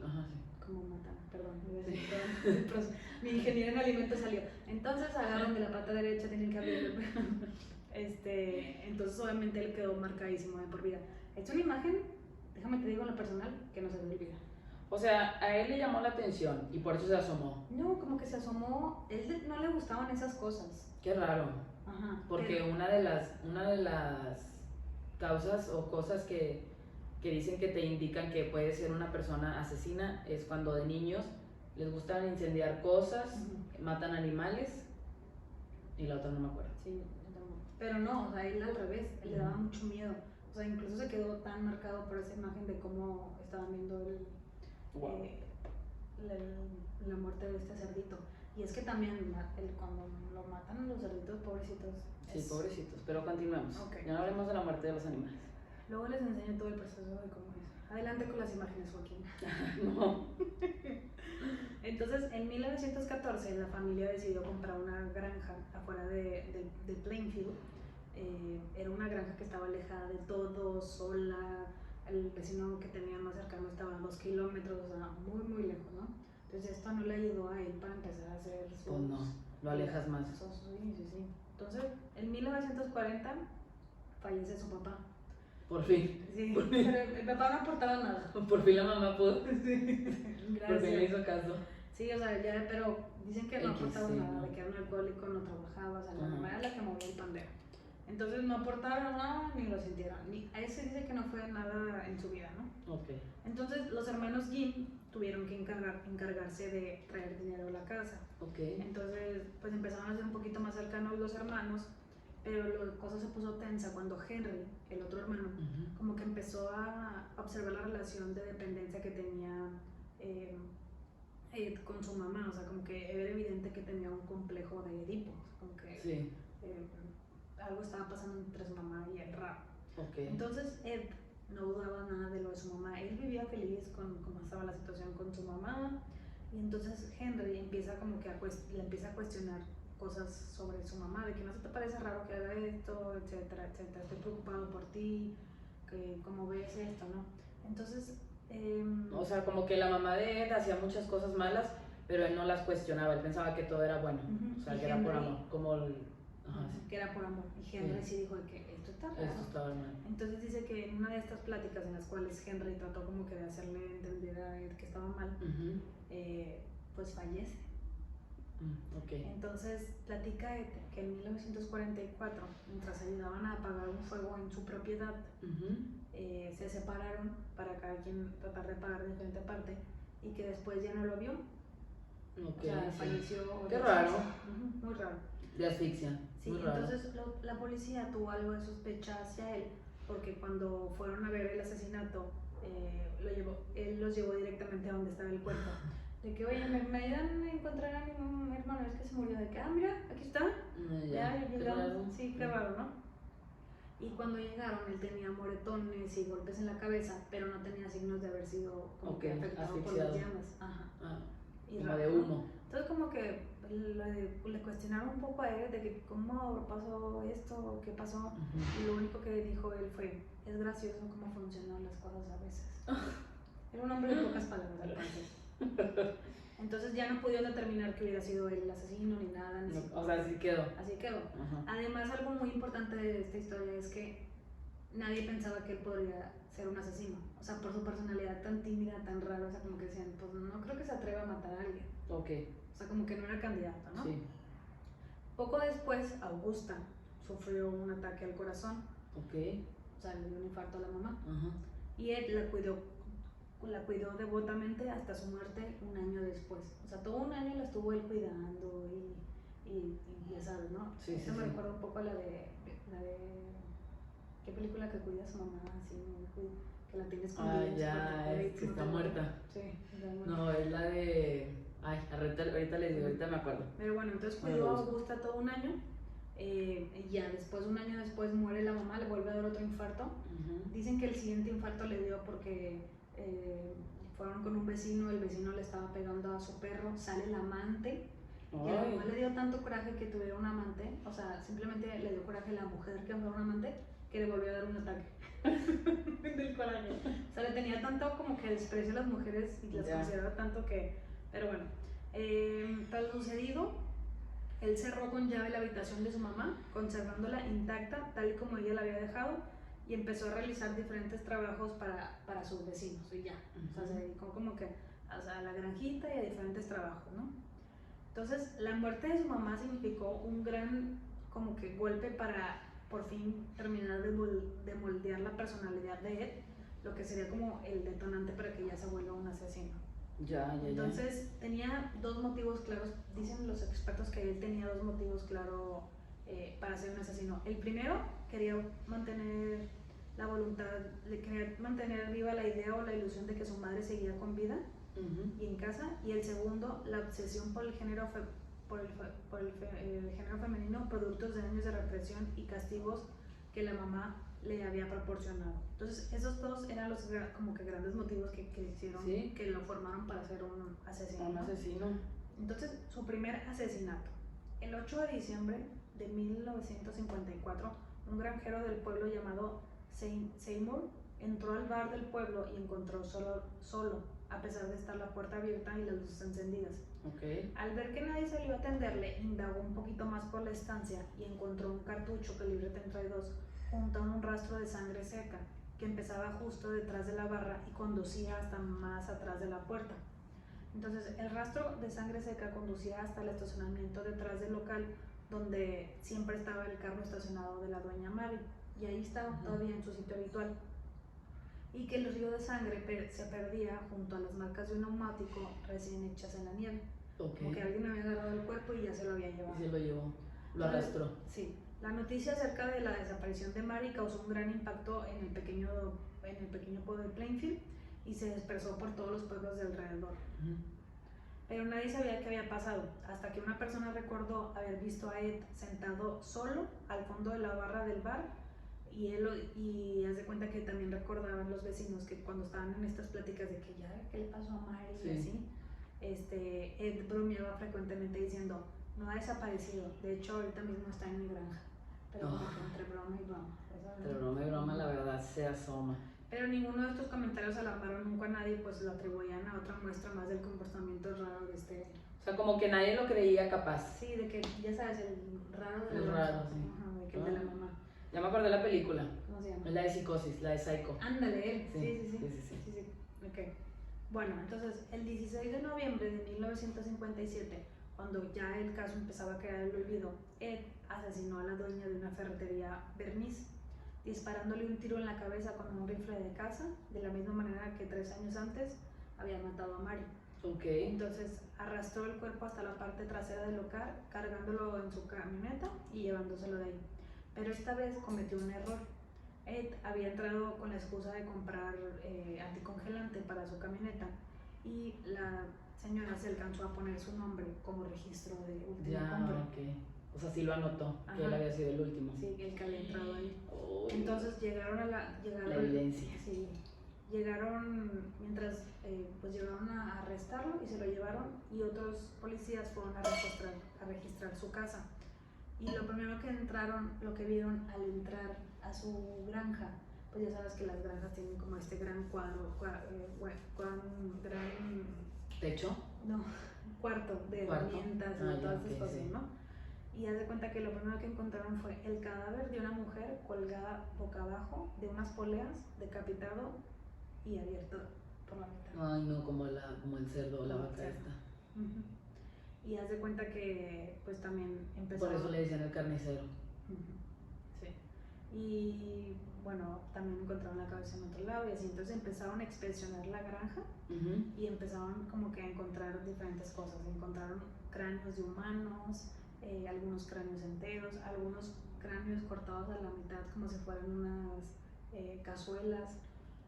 Como matan, perdón, mi ingeniero en alimentos salió. Entonces agarran de la pata derecha, tienen que abrir. Entonces obviamente él quedó marcadísimo de por vida. Es una imagen, déjame te digo en lo personal, que no se me olvida. O sea, a él le llamó la atención y por eso se asomó. No, como que se asomó, él no le gustaban esas cosas. Qué raro. Ajá. Porque una de las causas o cosas que dicen que te indican que puede ser una persona asesina es cuando de niños les gustan incendiar cosas, matan animales y la otra no me acuerdo. Sí, pero no, o sea, él al revés, él le daba mucho miedo. O sea, incluso se quedó tan marcado por esa imagen de cómo estaban viendo la muerte de este cerdito. Y es que también cuando lo matan los cerditos, pobrecitos. Sí, pobrecitos, pero continuemos. Okay. Ya no hablemos de la muerte de los animales. Luego les enseño todo el proceso de cómo es. Adelante con las imágenes, Joaquín. No. Entonces, en 1914, la familia decidió comprar una granja afuera de Plainfield. Era una granja que estaba alejada de todo, sola. El vecino que tenía más cercano estaba a 2 kilómetros, o sea, muy, muy lejos, ¿no? Entonces, esto no le ayudó a él para empezar a hacer sus... Pues no, lo alejas más. Sí. Entonces, en 1940 fallece su papá. Por fin. Sí, pero el papá no aportaba nada. Por fin la mamá pudo. Sí, gracias. Por fin le hizo caso. Sí, o sea, ya, pero dicen que no aportaba nada, ¿no? de que era un alcohólico, no trabajaba, o sea, la mamá era la que movía el pandero. Entonces no aportaron nada ni lo sintieron. A ese dice que no fue nada en su vida, ¿no? Ok. Entonces los hermanos Jim tuvieron que encargarse de traer dinero a la casa. Ok. Entonces, pues empezaron a ser un poquito más cercanos los hermanos. Pero la cosa se puso tensa cuando Henry, el otro hermano, como que empezó a observar la relación de dependencia que tenía con su mamá, o sea, como que era evidente que tenía un complejo de Edipo, como que sí. Algo estaba pasando entre su mamá y él raro. Okay. Entonces Ed no dudaba nada de lo de su mamá, él vivía feliz con cómo estaba la situación con su mamá, y entonces Henry empieza como que le empieza a cuestionar cosas sobre su mamá, de que no se te parece raro que haga esto, etcétera, etcétera, estoy preocupado por ti, que cómo ves esto, ¿no? Entonces... o sea, como que la mamá de Ed hacía muchas cosas malas, pero él no las cuestionaba, él pensaba que todo era bueno, o sea, que era por amor, como Ajá, sí. que era por amor. Y Henry sí dijo de que esto está raro. Eso estaba mal. Entonces dice que en una de estas pláticas en las cuales Henry trató como que de hacerle entender a Ed que estaba mal, pues fallece. Okay. Entonces platica Ed que en 1944, mientras ayudaban a apagar un fuego en su propiedad, se separaron para cada quien tratar de apagar de diferente parte y que después ya no lo vio. Okay, o sea, sí. falleció. Qué raro. Muy raro. De asfixia. Sí, muy raro. entonces la policía tuvo algo de sospecha hacia él porque cuando fueron a ver el asesinato, él los llevó directamente a donde estaba el cuerpo. De que, oye, me ayudan a encontrar a mi hermano, es que se murió. De que, mira, aquí está. Ya llegamos. Sí, qué raro, ¿no? Y cuando llegaron, él tenía moretones y golpes en la cabeza, pero no tenía signos de haber sido como que afectado por las llamas. Ajá. Y como de humo. Entonces como que le cuestionaron un poco a él de que cómo pasó esto, qué pasó, y lo único que dijo él fue, es gracioso cómo funcionan las cosas a veces. Era un hombre de pocas palabras al parecer. Entonces ya no pudieron determinar que hubiera sido él el asesino ni nada. O sea, así quedó. Así quedó. Además, algo muy importante de esta historia es que nadie pensaba que él podría ser un asesino. O sea, por su personalidad tan tímida, tan rara, o sea, como que decían, pues no creo que se atreva a matar a alguien. Okay. O sea, como que no era candidato, ¿no? Sí. Poco después, Augusta sufrió un ataque al corazón. Okay. O sea, le dio un infarto a la mamá. Y él la cuidó devotamente hasta su muerte un año después. O sea, todo un año la estuvo él cuidando y ya sabes, ¿no? Sí, Esto me recuerda un poco a la de ¿qué película que cuida a su mamá así, que la tiene escondida? Ya, es que está muerta. Sí, está muerta. No, es la de... Ay, ahorita les digo, ahorita me acuerdo. Pero bueno, entonces cuidó a Augusta todo un año. Y ya después, un año después, muere la mamá, le vuelve a dar otro infarto. Dicen que el siguiente infarto le dio porque fueron con un vecino, el vecino le estaba pegando a su perro, sale el amante. Y a la mamá le dio tanto coraje que tuviera un amante, o sea, simplemente le dio coraje a la mujer que fuera un amante, que le volvió a dar un ataque del coraje. O sea, le tenía tanto como que desprecio a las mujeres y las consideraba tanto que... Pero bueno, tras lo sucedido, él cerró con llave la habitación de su mamá, conservándola intacta tal y como ella la había dejado, y empezó a realizar diferentes trabajos para sus vecinos y ya. O sea, se dedicó como que a la granjita y a diferentes trabajos, ¿no? Entonces, la muerte de su mamá significó un gran como que golpe para por fin terminar de moldear la personalidad de Ed, lo que sería como el detonante para que ya se vuelva un asesino. Entonces, tenía dos motivos claros, dicen los expertos que él tenía dos motivos claros para ser un asesino. El primero, quería mantener la voluntad, quería mantener viva la idea o la ilusión de que su madre seguía con vida y en casa. Y el segundo, la obsesión por el género género femenino, productos de años de represión y castigos que la mamá le había proporcionado. Entonces esos dos eran los como que grandes motivos que hicieron, que lo formaron para ser un asesino. Un asesino. Entonces, su primer asesinato. El 8 de diciembre de 1954, un granjero del pueblo llamado Seymour entró al bar del pueblo y encontró solo, a pesar de estar la puerta abierta y las luces encendidas. Al ver que nadie salió a atenderle, indagó un poquito más por la estancia y encontró un cartucho calibre 32 junto a un rastro de sangre seca que empezaba justo detrás de la barra y conducía hasta más atrás de la puerta. Entonces, el rastro de sangre seca conducía hasta el estacionamiento detrás del local donde siempre estaba el carro estacionado de la dueña Mary, y ahí estaba todavía en su sitio habitual. Y que el río de sangre se perdía junto a las marcas de un neumático recién hechas en la nieve. Como que alguien había agarrado el cuerpo y ya se lo había llevado. Y se lo llevó, lo arrastró. Sí. La noticia acerca de la desaparición de Mary causó un gran impacto en el pequeño pueblo de Plainfield y se dispersó por todos los pueblos de alrededor. Pero nadie sabía qué había pasado, hasta que una persona recordó haber visto a Ed sentado solo al fondo de la barra del bar, y haz de cuenta que también recordaban los vecinos que cuando estaban en estas pláticas de que ya, ¿qué le pasó a Mary? Y así, Ed bromeaba frecuentemente diciendo, no ha desaparecido, de hecho ahorita mismo está en mi granja. Pero como que entre broma y broma. Entre broma y broma, la verdad se asoma. Pero ninguno de estos comentarios alarmaron nunca a nadie, pues lo atribuían a otra muestra más del comportamiento raro de este. O sea, como que nadie lo creía capaz. Sí, de que, ya sabes, el raro de El la raro, mamá. sí. Ajá, de que el de la mamá. Ya me acordé de la película. ¿Cómo se llama? Es la de Psicosis, la de Psycho. Ándale, él. Sí. Sí. Ok. Bueno, entonces, el 16 de noviembre de 1957, cuando ya el caso empezaba a quedar en el olvido, Ed asesinó a la dueña de una ferretería Bernice, disparándole un tiro en la cabeza con un rifle de caza, de la misma manera que 3 años antes había matado a Mary. Ok. Entonces arrastró el cuerpo hasta la parte trasera del local, cargándolo en su camioneta y llevándoselo de ahí. Pero esta vez cometió un error. Ed había entrado con la excusa de comprar anticongelante para su camioneta y la señora se alcanzó a poner su nombre como registro de última compra. Ok. O sea, sí lo anotó, Ajá. que él había sido el último. Sí, el que había entrado ahí. Oh, Entonces llegaron a la evidencia. Sí, llegaron mientras pues llegaron a arrestarlo y se lo llevaron, y otros policías fueron a registrar su casa. Y lo primero lo que vieron al entrar a su granja, pues ya sabes que las granjas tienen como este gran gran ¿Techo? no, cuarto de herramientas y todas esas cosas, sí. ¿no? Y haz de cuenta que lo primero que encontraron fue el cadáver de una mujer colgada boca abajo de unas poleas, decapitado y abierto por la mitad. Ay, no, como el cerdo, la vaca esta. Y haz de cuenta que pues también empezó. Por eso le decían el carnicero. Sí. Y bueno, también encontraron la cabeza en otro lado y así. Entonces empezaron a inspeccionar la granja y empezaron como que a encontrar diferentes cosas. Encontraron cráneos de humanos, algunos cráneos enteros, algunos cráneos cortados a la mitad como si fueran unas cazuelas.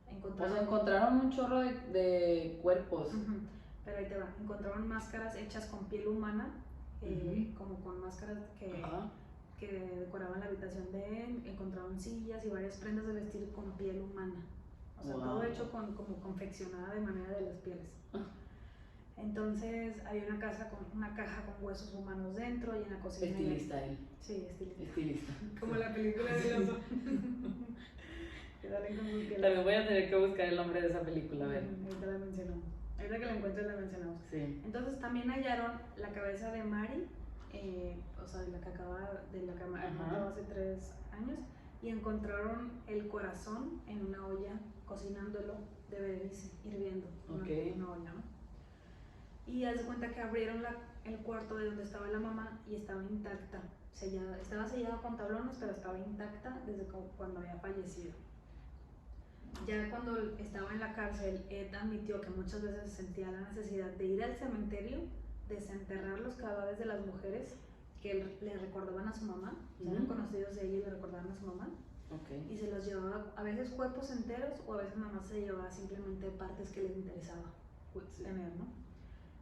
Encontraron un chorro de cuerpos. Pero ahí te va, encontraron máscaras hechas con piel humana, como con máscaras que decoraban la habitación de él. Encontraron sillas y varias prendas de vestir con piel humana. O sea, todo hecho como confeccionada de manera de las pieles. Entonces había una caja con huesos humanos dentro y en la cocina. Estilista él. Sí, estilista. Como la película de los. También voy a tener que buscar el nombre de esa película, a ver. Ahorita la mencionamos. Ahorita que la encuentres la mencionamos. Sí. Entonces también hallaron la cabeza de Mary, o sea, de la que mató hace 3 años, y encontraron el corazón en una olla, cocinándolo de Berenice, hirviendo una olla, ¿no? Y haz de cuenta que abrieron el cuarto de donde estaba la mamá y estaba intacta, estaba sellada con tablones, pero estaba intacta desde cuando había fallecido. Ya cuando estaba en la cárcel, Ed admitió que muchas veces sentía la necesidad de ir al cementerio, desenterrar los cadáveres de las mujeres que le recordaban a su mamá, eran conocidos de ella y le recordaban a su mamá, y se los llevaba a veces cuerpos enteros o a veces mamá se llevaba simplemente partes que les interesaba tener, ¿no?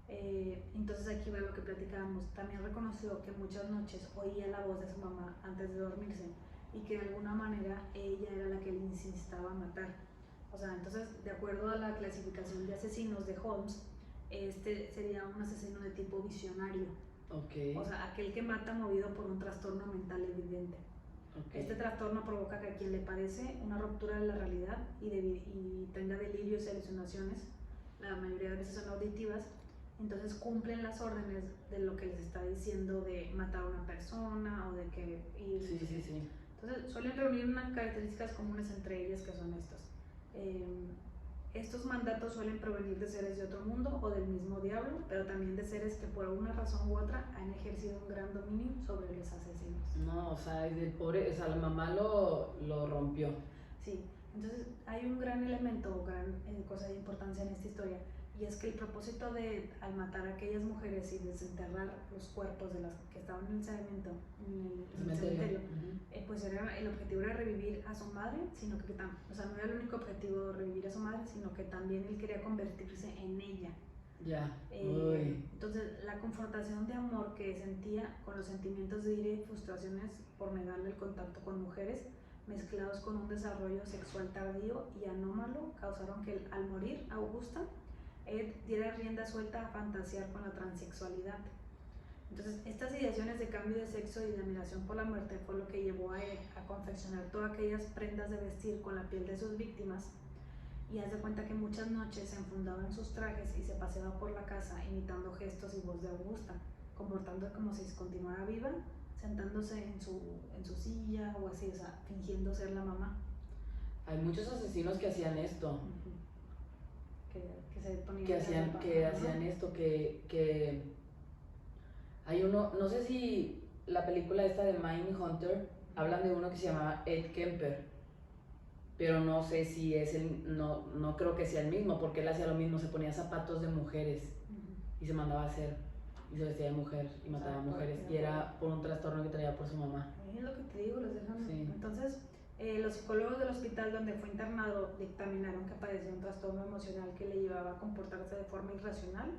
Entonces aquí va lo que platicábamos. También reconoció que muchas noches oía la voz de su mamá antes de dormirse y que de alguna manera ella era la que le insistaba a matar. O sea, entonces, de acuerdo a la clasificación de asesinos de Holmes, este sería un asesino de tipo visionario. O sea, aquel que mata movido por un trastorno mental evidente. Este trastorno provoca que a quien le padece una ruptura de la realidad y tenga delirios y alucinaciones, la mayoría de veces son auditivas, entonces cumplen las órdenes de lo que les está diciendo de matar a una persona o de que... Sí. Entonces suelen reunir unas características comunes entre ellas, que son estas. Estos mandatos suelen provenir de seres de otro mundo o del mismo diablo, pero también de seres que por alguna razón u otra han ejercido un gran dominio sobre los asesinos. No, o sea, el pobre, o sea, la mamá lo rompió. Sí, entonces hay un gran elemento, gran cosa de importancia en esta historia, y es que el propósito de, al matar a aquellas mujeres y desenterrar los cuerpos de las que estaban en el cementerio, pues el objetivo era revivir a su madre, sino que o sea, no era el único objetivo revivir a su madre, sino que también él quería convertirse en ella. Entonces la confrontación de amor que sentía con los sentimientos de ira y frustraciones por negarle el contacto con mujeres, mezclados con un desarrollo sexual tardío y anómalo, causaron que al morir Augusta, Ed diera rienda suelta a fantasear con la transexualidad. Entonces, estas ideaciones de cambio de sexo y de admiración por la muerte fue lo que llevó a Ed a confeccionar todas aquellas prendas de vestir con la piel de sus víctimas y haz de cuenta que muchas noches se enfundaba en sus trajes y se paseaba por la casa imitando gestos y voz de Augusta, comportando como si continuara viva, sentándose en su silla o así, o sea, fingiendo ser la mamá. Hay muchos asesinos que hacían esto. Uh-huh. Que se ponían que hacían esto, que hay uno, no sé si la película esta de Mindhunter, hablan de uno que se llamaba Ed Kemper, pero no sé si es no creo que sea el mismo, porque él hacía lo mismo, se ponía zapatos de mujeres y se mandaba a hacer, y se vestía de mujer y mataba a mujeres, y era por un trastorno que traía por su mamá. Es lo que te digo, los dejan. Sí. Entonces, los psicólogos del hospital donde fue internado dictaminaron que padecía un trastorno emocional que le llevaba a comportarse de forma irracional,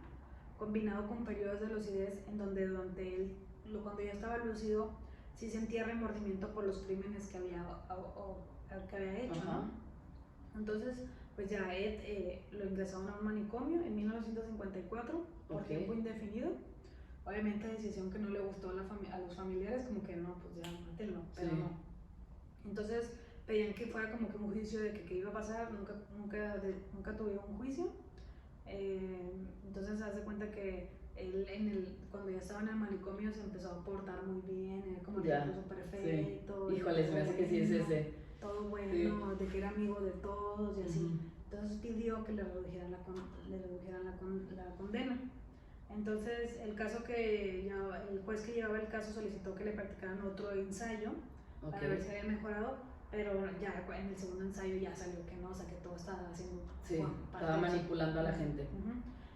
combinado con periodos de lucidez en donde durante él, cuando ya estaba lúcido, sí sentía remordimiento por los crímenes que había hecho, ¿no? Entonces, pues ya Ed lo ingresaron a un manicomio en 1954 por tiempo indefinido. Obviamente decisión que no le gustó a los familiares, como que no, pues ya mátenlo, pero sí. No. Entonces pedían que fuera como que un juicio de que qué iba a pasar, nunca tuvieron un juicio. Entonces se hace cuenta que él cuando ya estaba en el manicomio se empezó a portar muy bien, era como el tipo perfecto. Sí. Híjole, se me hace que sí es ese. Todo bueno, sí. De que era amigo de todos y así. Entonces pidió que le redujeran la condena. Entonces el juez que llevaba el caso solicitó que le practicaran otro ensayo para ver si había mejorado, pero ya en el segundo ensayo ya salió que no, o sea que todo estaba haciendo... Sí, estaba manipulando a la gente.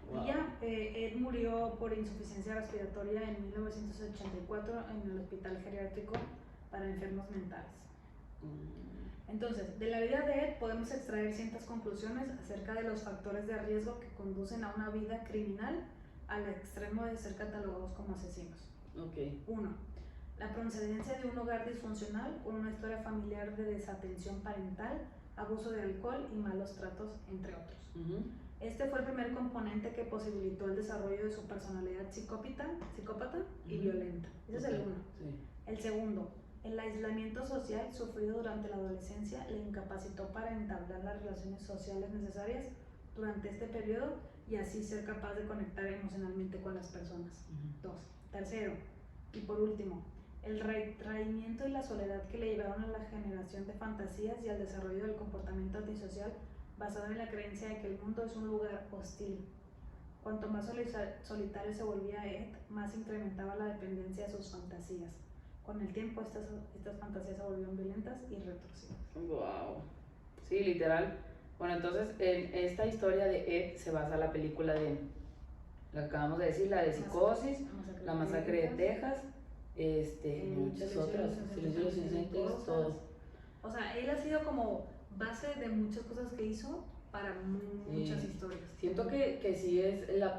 Wow. Y ya, Ed murió por insuficiencia respiratoria en 1984 en el hospital geriátrico para enfermos mentales. Entonces, de la vida de Ed podemos extraer ciertas conclusiones acerca de los factores de riesgo que conducen a una vida criminal al extremo de ser catalogados como asesinos. 1. La procedencia de un hogar disfuncional con una historia familiar de desatención parental, abuso de alcohol y malos tratos, entre otros. Este fue el primer componente que posibilitó el desarrollo de su personalidad psicópata y violenta. Ese es el 1. Sí. El segundo, el aislamiento social sufrido durante la adolescencia le incapacitó para entablar las relaciones sociales necesarias durante este periodo y así ser capaz de conectar emocionalmente con las personas. 2. Tercero, y por último, el retraimiento y la soledad que le llevaron a la generación de fantasías y al desarrollo del comportamiento antisocial basado en la creencia de que el mundo es un lugar hostil. Cuanto más solitario se volvía Ed, más incrementaba la dependencia de sus fantasías. Con el tiempo estas fantasías se volvieron violentas y retorcidas. Wow. Sí, literal. Bueno, entonces en esta historia de Ed se basa la película de la que acabamos de decir, la de Psicosis, La Masacre de Texas, muchas otras, Silencio de los Inocentes, todo. O sea, él ha sido como base de muchas cosas que hizo para muchas historias. Siento que sí es la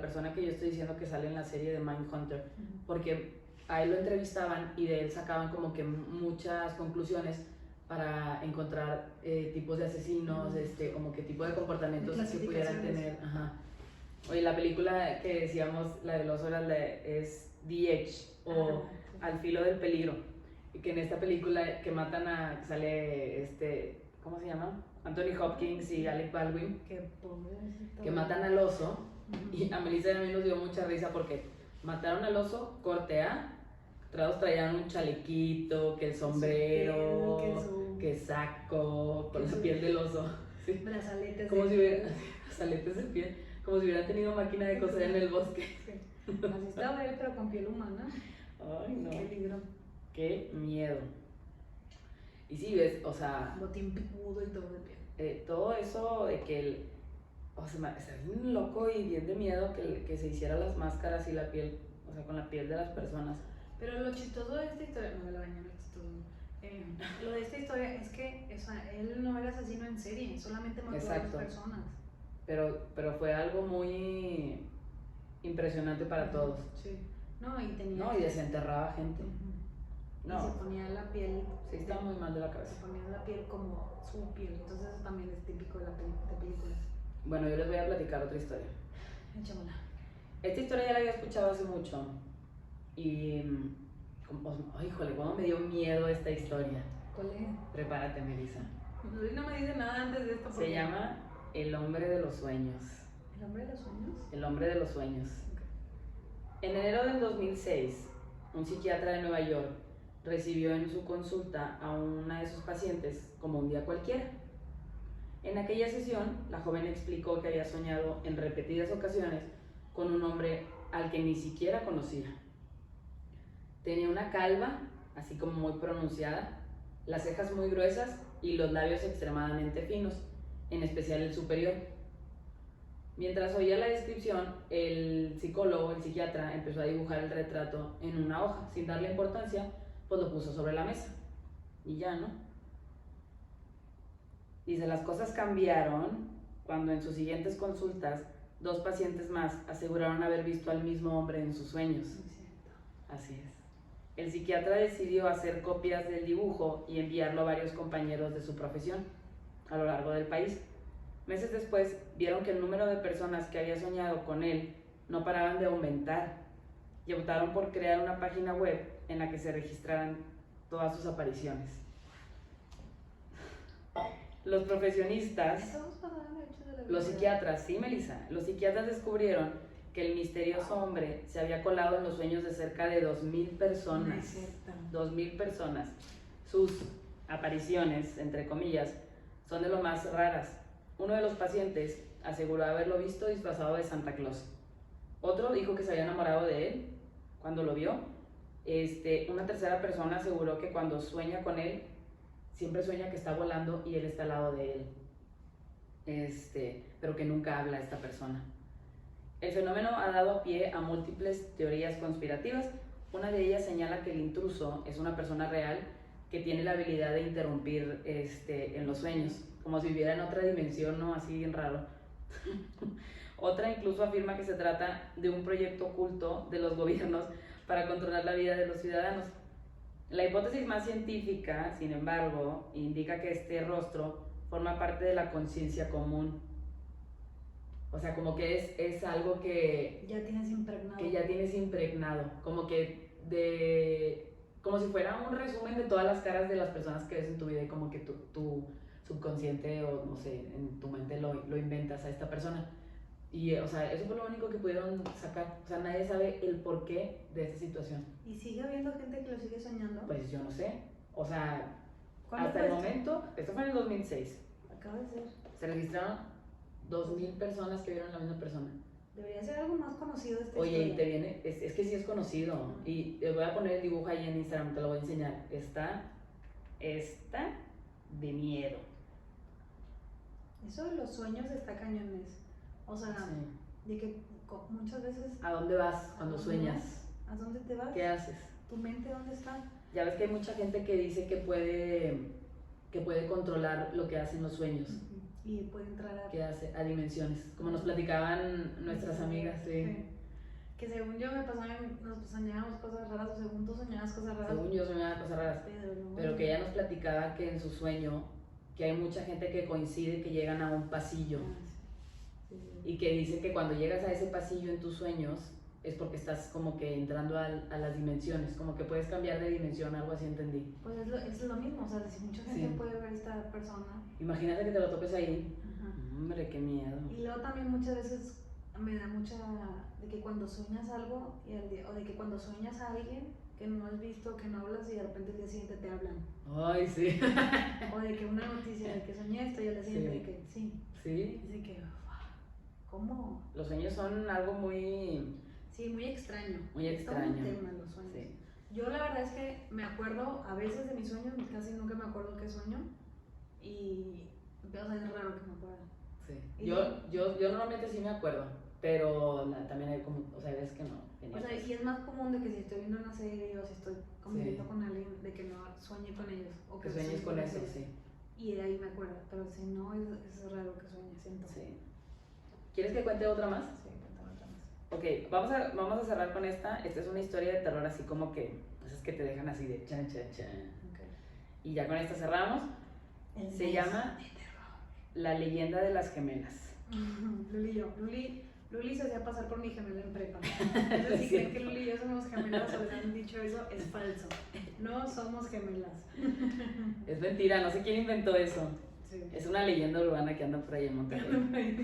persona que yo estoy diciendo que sale en la serie de Mindhunter, porque a él lo entrevistaban y de él sacaban como que muchas conclusiones para encontrar tipos de asesinos, como que tipo de comportamientos que pudieran tener. Ajá. Oye, la película que decíamos, la de los horas, es The Edge, o Al filo del peligro, y que en esta película que sale ¿cómo se llama? Anthony Hopkins y Alec Baldwin, que matan al oso, y a Melissa y a mí nos dio mucha risa porque mataron al oso, corte A, todos traían un chalequito, que el sombrero, que saco, con la piel del oso. Sí. Brazaletes como si brazaletes de piel, como si hubieran tenido máquina de coser en el bosque. Sí. Así estaba él, pero con piel humana. Ay, no. Qué peligro. Qué miedo. Y sí, ves, o sea... botín picudo y todo de piel. Todo eso de que está bien loco y bien de miedo que se hiciera las máscaras y la piel, o sea, con la piel de las personas. Pero lo chistoso de esta historia, no me la bañé, lo de esta historia es que él no era asesino en serie, solamente mató a las personas. Pero fue algo muy impresionante para todos. Sí. No, y desenterraba gente. No. Y se ponía la piel. Sí, estaba muy mal de la cabeza. Se ponía la piel como su piel, entonces eso también es típico de películas. Bueno, yo les voy a platicar otra historia. Échamela. Esta historia ya la había escuchado hace mucho. Y, híjole, cómo me dio miedo esta historia. ¿Cuál es? Prepárate, Melissa. Luli no me dice nada antes de esto. Se llama El hombre de los sueños. ¿El hombre de los sueños? El hombre de los sueños. Okay. En enero del 2006, un psiquiatra de Nueva York recibió en su consulta a una de sus pacientes como un día cualquiera. En aquella sesión, la joven explicó que había soñado en repetidas ocasiones con un hombre al que ni siquiera conocía. Tenía una calva, así como muy pronunciada, las cejas muy gruesas y los labios extremadamente finos, en especial el superior. Mientras oía la descripción, el psicólogo, el psiquiatra, empezó a dibujar el retrato en una hoja. Sin darle importancia, pues lo puso sobre la mesa. Y ya, ¿no? Dice, las cosas cambiaron cuando en sus siguientes consultas, 2 pacientes más aseguraron haber visto al mismo hombre en sus sueños. Así es. El psiquiatra decidió hacer copias del dibujo y enviarlo a varios compañeros de su profesión a lo largo del país. Meses después, vieron que el número de personas que había soñado con él no paraban de aumentar y optaron por crear una página web en la que se registraran todas sus apariciones. Los profesionistas, los psiquiatras, sí, Melissa, los psiquiatras descubrieron que el misterioso hombre se había colado en los sueños de cerca de 2,000 personas. No es cierto. 2,000 personas. Sus apariciones, entre comillas, son de lo más raras. Uno de los pacientes aseguró haberlo visto disfrazado de Santa Claus. Otro dijo que se había enamorado de él cuando lo vio. Una tercera persona aseguró que cuando sueña con él, siempre sueña que está volando y él está al lado de él. Pero que nunca habla esta persona. El fenómeno ha dado pie a múltiples teorías conspirativas. Una de ellas señala que el intruso es una persona real que tiene la habilidad de interrumpir en los sueños, como si viviera en otra dimensión, ¿no? Así bien raro. Otra incluso afirma que se trata de un proyecto oculto de los gobiernos para controlar la vida de los ciudadanos. La hipótesis más científica, sin embargo, indica que este rostro forma parte de la conciencia común. O sea, como que es algo que ya tienes impregnado. Que ya tienes impregnado. Como si fuera un resumen de todas las caras de las personas que ves en tu vida y como que tu subconsciente o no sé, en tu mente lo inventas a esta persona. Y, o sea, eso fue lo único que pudieron sacar. O sea, nadie sabe el porqué de esta situación. ¿Y sigue habiendo gente que lo sigue soñando? Pues yo no sé. O sea, ¿cuándo hasta fue el esto? momento, esto fue en el 2006. Acaba de ser. Se registraron 2,000 personas que vieron a la misma persona. Debería ser algo más conocido este Oye, historia. y te viene, es que sí es conocido. Y te voy a poner el dibujo ahí en Instagram, te lo voy a enseñar. Está de miedo. Eso de los sueños está cañones. O sea, Sí. de que muchas veces... ¿A dónde vas cuando sueñas? ¿A dónde te vas? ¿Qué haces? ¿Tu mente dónde está? Ya ves que hay mucha gente que dice que puede controlar lo que hacen los sueños. Y puede entrar a... Que hace a dimensiones, como nos platicaban nuestras amigas. Sí. Que según yo nos soñábamos cosas raras, o según tú soñabas cosas raras. Según yo soñaba cosas raras. Pero que ella nos platicaba que en su sueño, que hay mucha gente que coincide que llegan a un pasillo. Y que dicen que cuando llegas a ese pasillo en tus sueños es porque estás como que entrando a las dimensiones, como que puedes cambiar de dimensión, algo así entendí. Pues es lo mismo, o sea, si mucha gente puede ver esta persona. Imagínate que te lo topes ahí. Ajá. Hombre, qué miedo. Y luego también muchas veces me da mucha de que cuando sueñas algo o de que cuando sueñas a alguien que no has visto, que no hablas y de repente el día siguiente te hablan. Ay, sí. O de que una noticia de que soñé esto y al día siguiente de que sí. Sí. Es de que, ¿cómo? Los sueños son algo muy... Sí, muy extraño. Muy extraño. Está un tema los sueños. Sí. Yo la verdad es que me acuerdo a veces de mis sueños, casi nunca me acuerdo qué sueño. Y, o sea, es raro que me acuerde. Sí. Yo normalmente sí me acuerdo, pero también hay como, o sea, hay veces que no. O sea, y es más común de que si estoy viendo una serie o si estoy conviviendo con alguien, de que no sueñe con ellos. O que sueñes con eso, sí. Y de ahí me acuerdo, pero si no, es raro que sueñe, siento. Sí. ¿Quieres que cuente otra más? Sí, cuéntame otra más. Ok, vamos a cerrar con esta. Esta es una historia de terror así como que, esas que te dejan así de chan, chan, chan. Okay. Y ya con esta cerramos. Se llama La leyenda de las gemelas. Luli se hacía pasar por mi gemela en prepa. Entonces, si creen que Luli y yo somos gemelas o les han dicho eso, es falso. No somos gemelas. Es mentira, no sé quién inventó eso. Sí. Es una leyenda urbana que anda por ahí en Monterrey.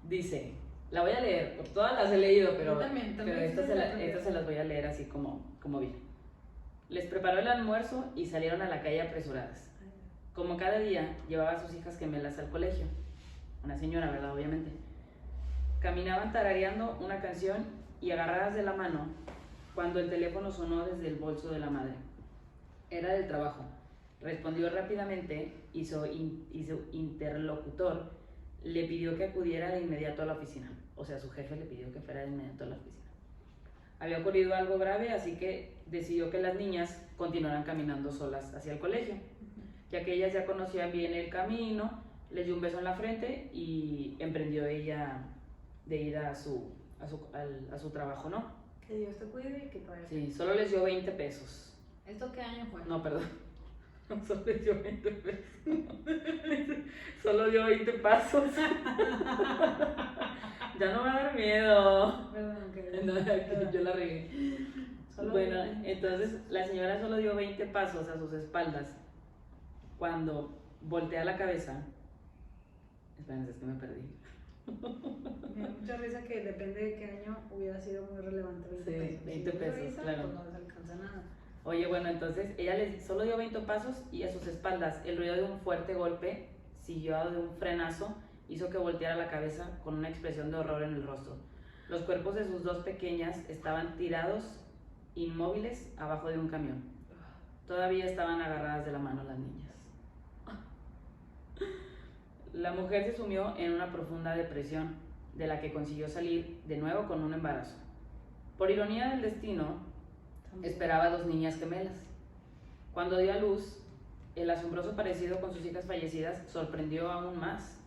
Dice, la voy a leer, todas las he leído, pero, también pero estas se las voy a leer así como vi. Les preparó el almuerzo y salieron a la calle apresuradas. Como cada día, llevaba a sus hijas gemelas al colegio. Una señora, ¿verdad? Obviamente. Caminaban tarareando una canción y agarradas de la mano cuando el teléfono sonó desde el bolso de la madre. Era del trabajo. Respondió rápidamente y su interlocutor le pidió que acudiera de inmediato a la oficina. O sea, su jefe le pidió que fuera de inmediato a la oficina. Había ocurrido algo grave, así que decidió que las niñas continuaran caminando solas hacia el colegio, ya que ellas ya conocían bien el camino. Les dio un beso en la frente y emprendió ella de ir a su trabajo, ¿no? Que Dios te cuide y que todavía. Sí, solo les dio 20 pesos. ¿Esto qué año fue? No, perdón. Solo les dio 20 pesos. Solo dio 20 pasos. Ya no me va a dar miedo. Perdón, que No, yo la regué. Bueno, entonces la señora solo dio 20 pasos a sus espaldas cuando voltea la cabeza. Espérense, es que me perdí. Me da mucha risa que depende de qué año hubiera sido muy relevante. 20 Sí, pesos. 20 Si pesos, revisa, claro. Pues no les alcanza nada. Oye, bueno, entonces ella solo dio 20 pasos y a sus espaldas el ruido de un fuerte golpe, siguió de un frenazo, hizo que volteara la cabeza con una expresión de horror en el rostro. Los cuerpos de sus dos pequeñas estaban tirados, inmóviles, abajo de un camión. Todavía estaban agarradas de la mano las niñas. La mujer se sumió en una profunda depresión, de la que consiguió salir de nuevo con un embarazo. Por ironía del destino, esperaba a 2 niñas gemelas. Cuando dio a luz, el asombroso parecido con sus hijas fallecidas sorprendió aún más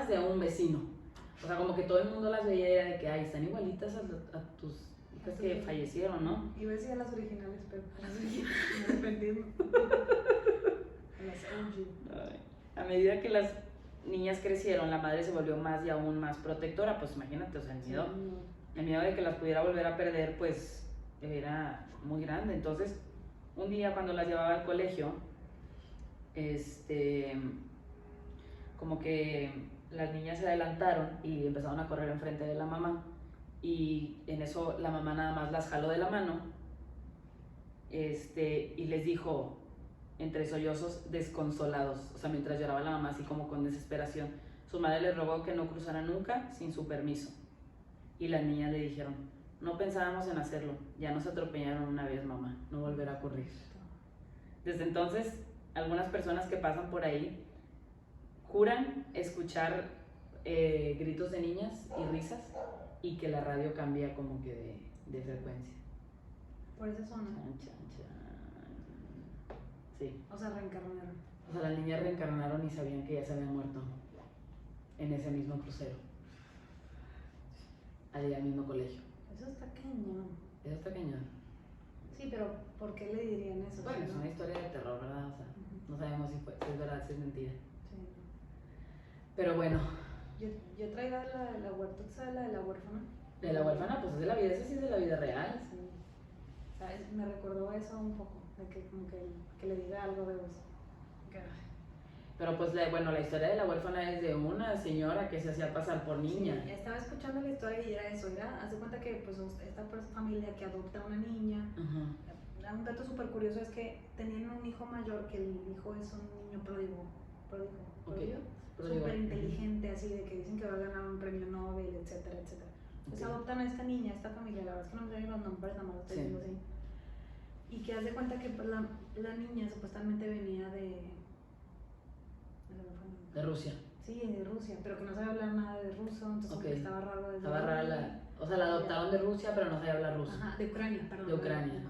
de un vecino. O sea, como que todo el mundo las veía y era de que, ay, están igualitas a tus hijas que fallecieron, ¿no? Iba a decir a las originales, pero a las originales me arrepentí. A las OG. A medida que las niñas crecieron, la madre se volvió más y aún más protectora. Pues imagínate, o sea, el miedo de que las pudiera volver a perder, pues era muy grande. Entonces, un día cuando las llevaba al colegio, como que las niñas se adelantaron y empezaron a correr enfrente de la mamá, y en eso la mamá nada más las jaló de la mano, y les dijo entre sollozos desconsolados, o sea, mientras lloraba la mamá así como con desesperación, su madre les rogó que no cruzaran nunca sin su permiso, y las niñas le dijeron: no pensábamos en hacerlo, ya nos atropellaron una vez, mamá, no volverá a ocurrir. Desde entonces, algunas personas que pasan por ahí juran escuchar gritos de niñas y risas, y que la radio cambia como que de frecuencia. Por esa zona. Chan, chan, chan. Sí. O sea, reencarnaron. O sea, las niñas reencarnaron y sabían que ya se habían muerto en ese mismo crucero, al mismo colegio. Eso está cañón. Eso está cañón. Sí, pero ¿por qué le dirían eso? Bueno, ¿Sí, es no? una historia de terror, ¿verdad? O sea, no sabemos si es verdad, si es mentira. Sí. Pero bueno. Yo traía la huerta, ¿sabes? La de la huérfana. De la huérfana, pues es de la vida, esa sí es de la vida real. Sí. ¿Sabes? Me recordó eso un poco, de que como que le diga algo de eso. Pero pues la historia de la huérfana es de una señora que se hacía pasar por niña. Sí, estaba escuchando la historia y era eso, hace cuenta que pues esta familia que adopta a una niña, un dato súper curioso es que tenían un hijo mayor, que el hijo es un niño pródigo, súper inteligente, así de que dicen que va a ganar un premio Nobel, etcétera, etcétera. Entonces adoptan a esta niña, a esta familia, la verdad es que no me sé los nombres, nada más lo estoy diciendo así. Y que hace cuenta que pues, la niña supuestamente venía de Rusia. Sí, de Rusia, pero que no sabía hablar nada de ruso, entonces como que estaba raro. Estaba rara o sea, la adoptaron de Rusia, pero no sabía hablar ruso. Ajá, de Ucrania, perdón. De Ucrania.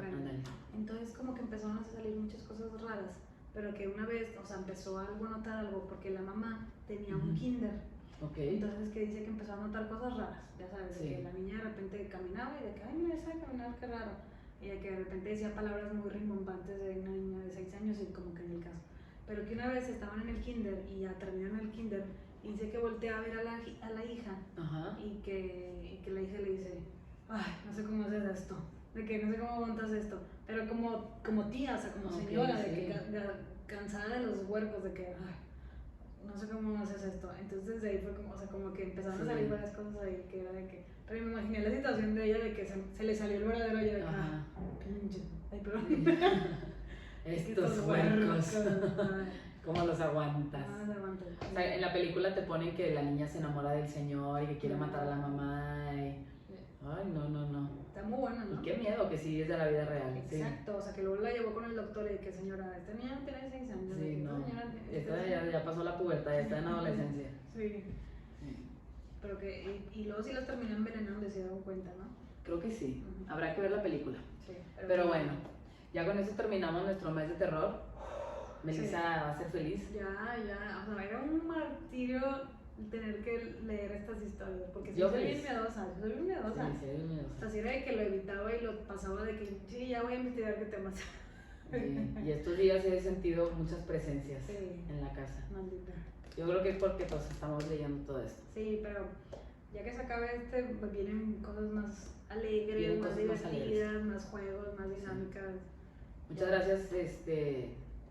Entonces como que empezaron a salir muchas cosas raras, pero que una vez, o sea, empezó algo a notar algo, porque la mamá tenía un kinder. Entonces que dice que empezó a notar cosas raras, ya sabes, de que la niña de repente caminaba y de que, ay, mira, sabe caminar, qué raro. Y de que de repente decía palabras muy rimbombantes de una niña de 6 años y como que en el caso. Pero que una vez estaban en el kinder y ya terminaron el kinder y dice que voltea a ver a la hija. Y que la hija le dice: ay, no sé cómo haces esto, de que no sé cómo montas esto, pero como tía, o sea, como Ok, señora, de sí. que cansada de los huercos, de que, ay, no sé cómo haces esto. Entonces de ahí fue como, o sea, como que empezaron a salir varias cosas ahí, que era de que, pero me imaginé la situación de ella, de que se le salió el verdadero, ella de que, Ajá. pinche, ay, perdón. Estos huercos. ¿Cómo los aguantas? No se aguantan. O sea, en la película te ponen que la niña se enamora del señor y que quiere matar a la mamá y... Ay, no. Está muy buena, ¿no? Y qué miedo que sí es de la vida real. Exacto, o sea, que luego la llevó con el doctor y que señora, esta niña tiene 6 años. Sí, no. Esta Esta ya pasó la pubertad, ya está en adolescencia. Sí. Pero que, y luego sí las terminó envenenando y se dieron cuenta, ¿no? Creo que sí. Habrá que ver la película. Sí. Pero bueno, ya con eso terminamos nuestro mes de terror. Melissa va a ser feliz. Ya, o sea, era un martirio tener que leer estas historias, porque sí Yo soy feliz. bien miedosa, Sí, sí, es miedosa. O sea, sí era de que lo evitaba y lo pasaba de que, sí, ya voy a investigar qué temas. Sí, y estos días he sentido muchas presencias Sí. en la casa. Maldita. Yo creo que es porque todos estamos leyendo todo esto. Sí, pero ya que se acabe pues vienen cosas más alegres, Vienen más cosas más divertidas, más juegos, más dinámicas. Muchas gracias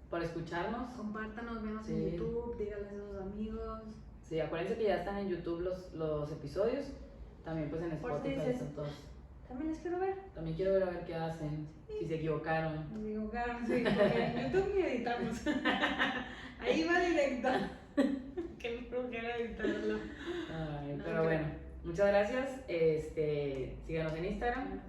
por escucharnos. Compártanos, venos Sí. en YouTube, díganles a sus amigos. Sí, acuérdense que ya están en YouTube los episodios. También pues en Por si Spotify dices, están todos. También les quiero ver. También quiero ver a ver qué hacen, si se equivocaron. Les digo, claro, sí, porque en YouTube ni editamos. Ahí va directo. Qué flojera editarlo. Ay, No, pero bueno, muchas gracias. Síganos en Instagram.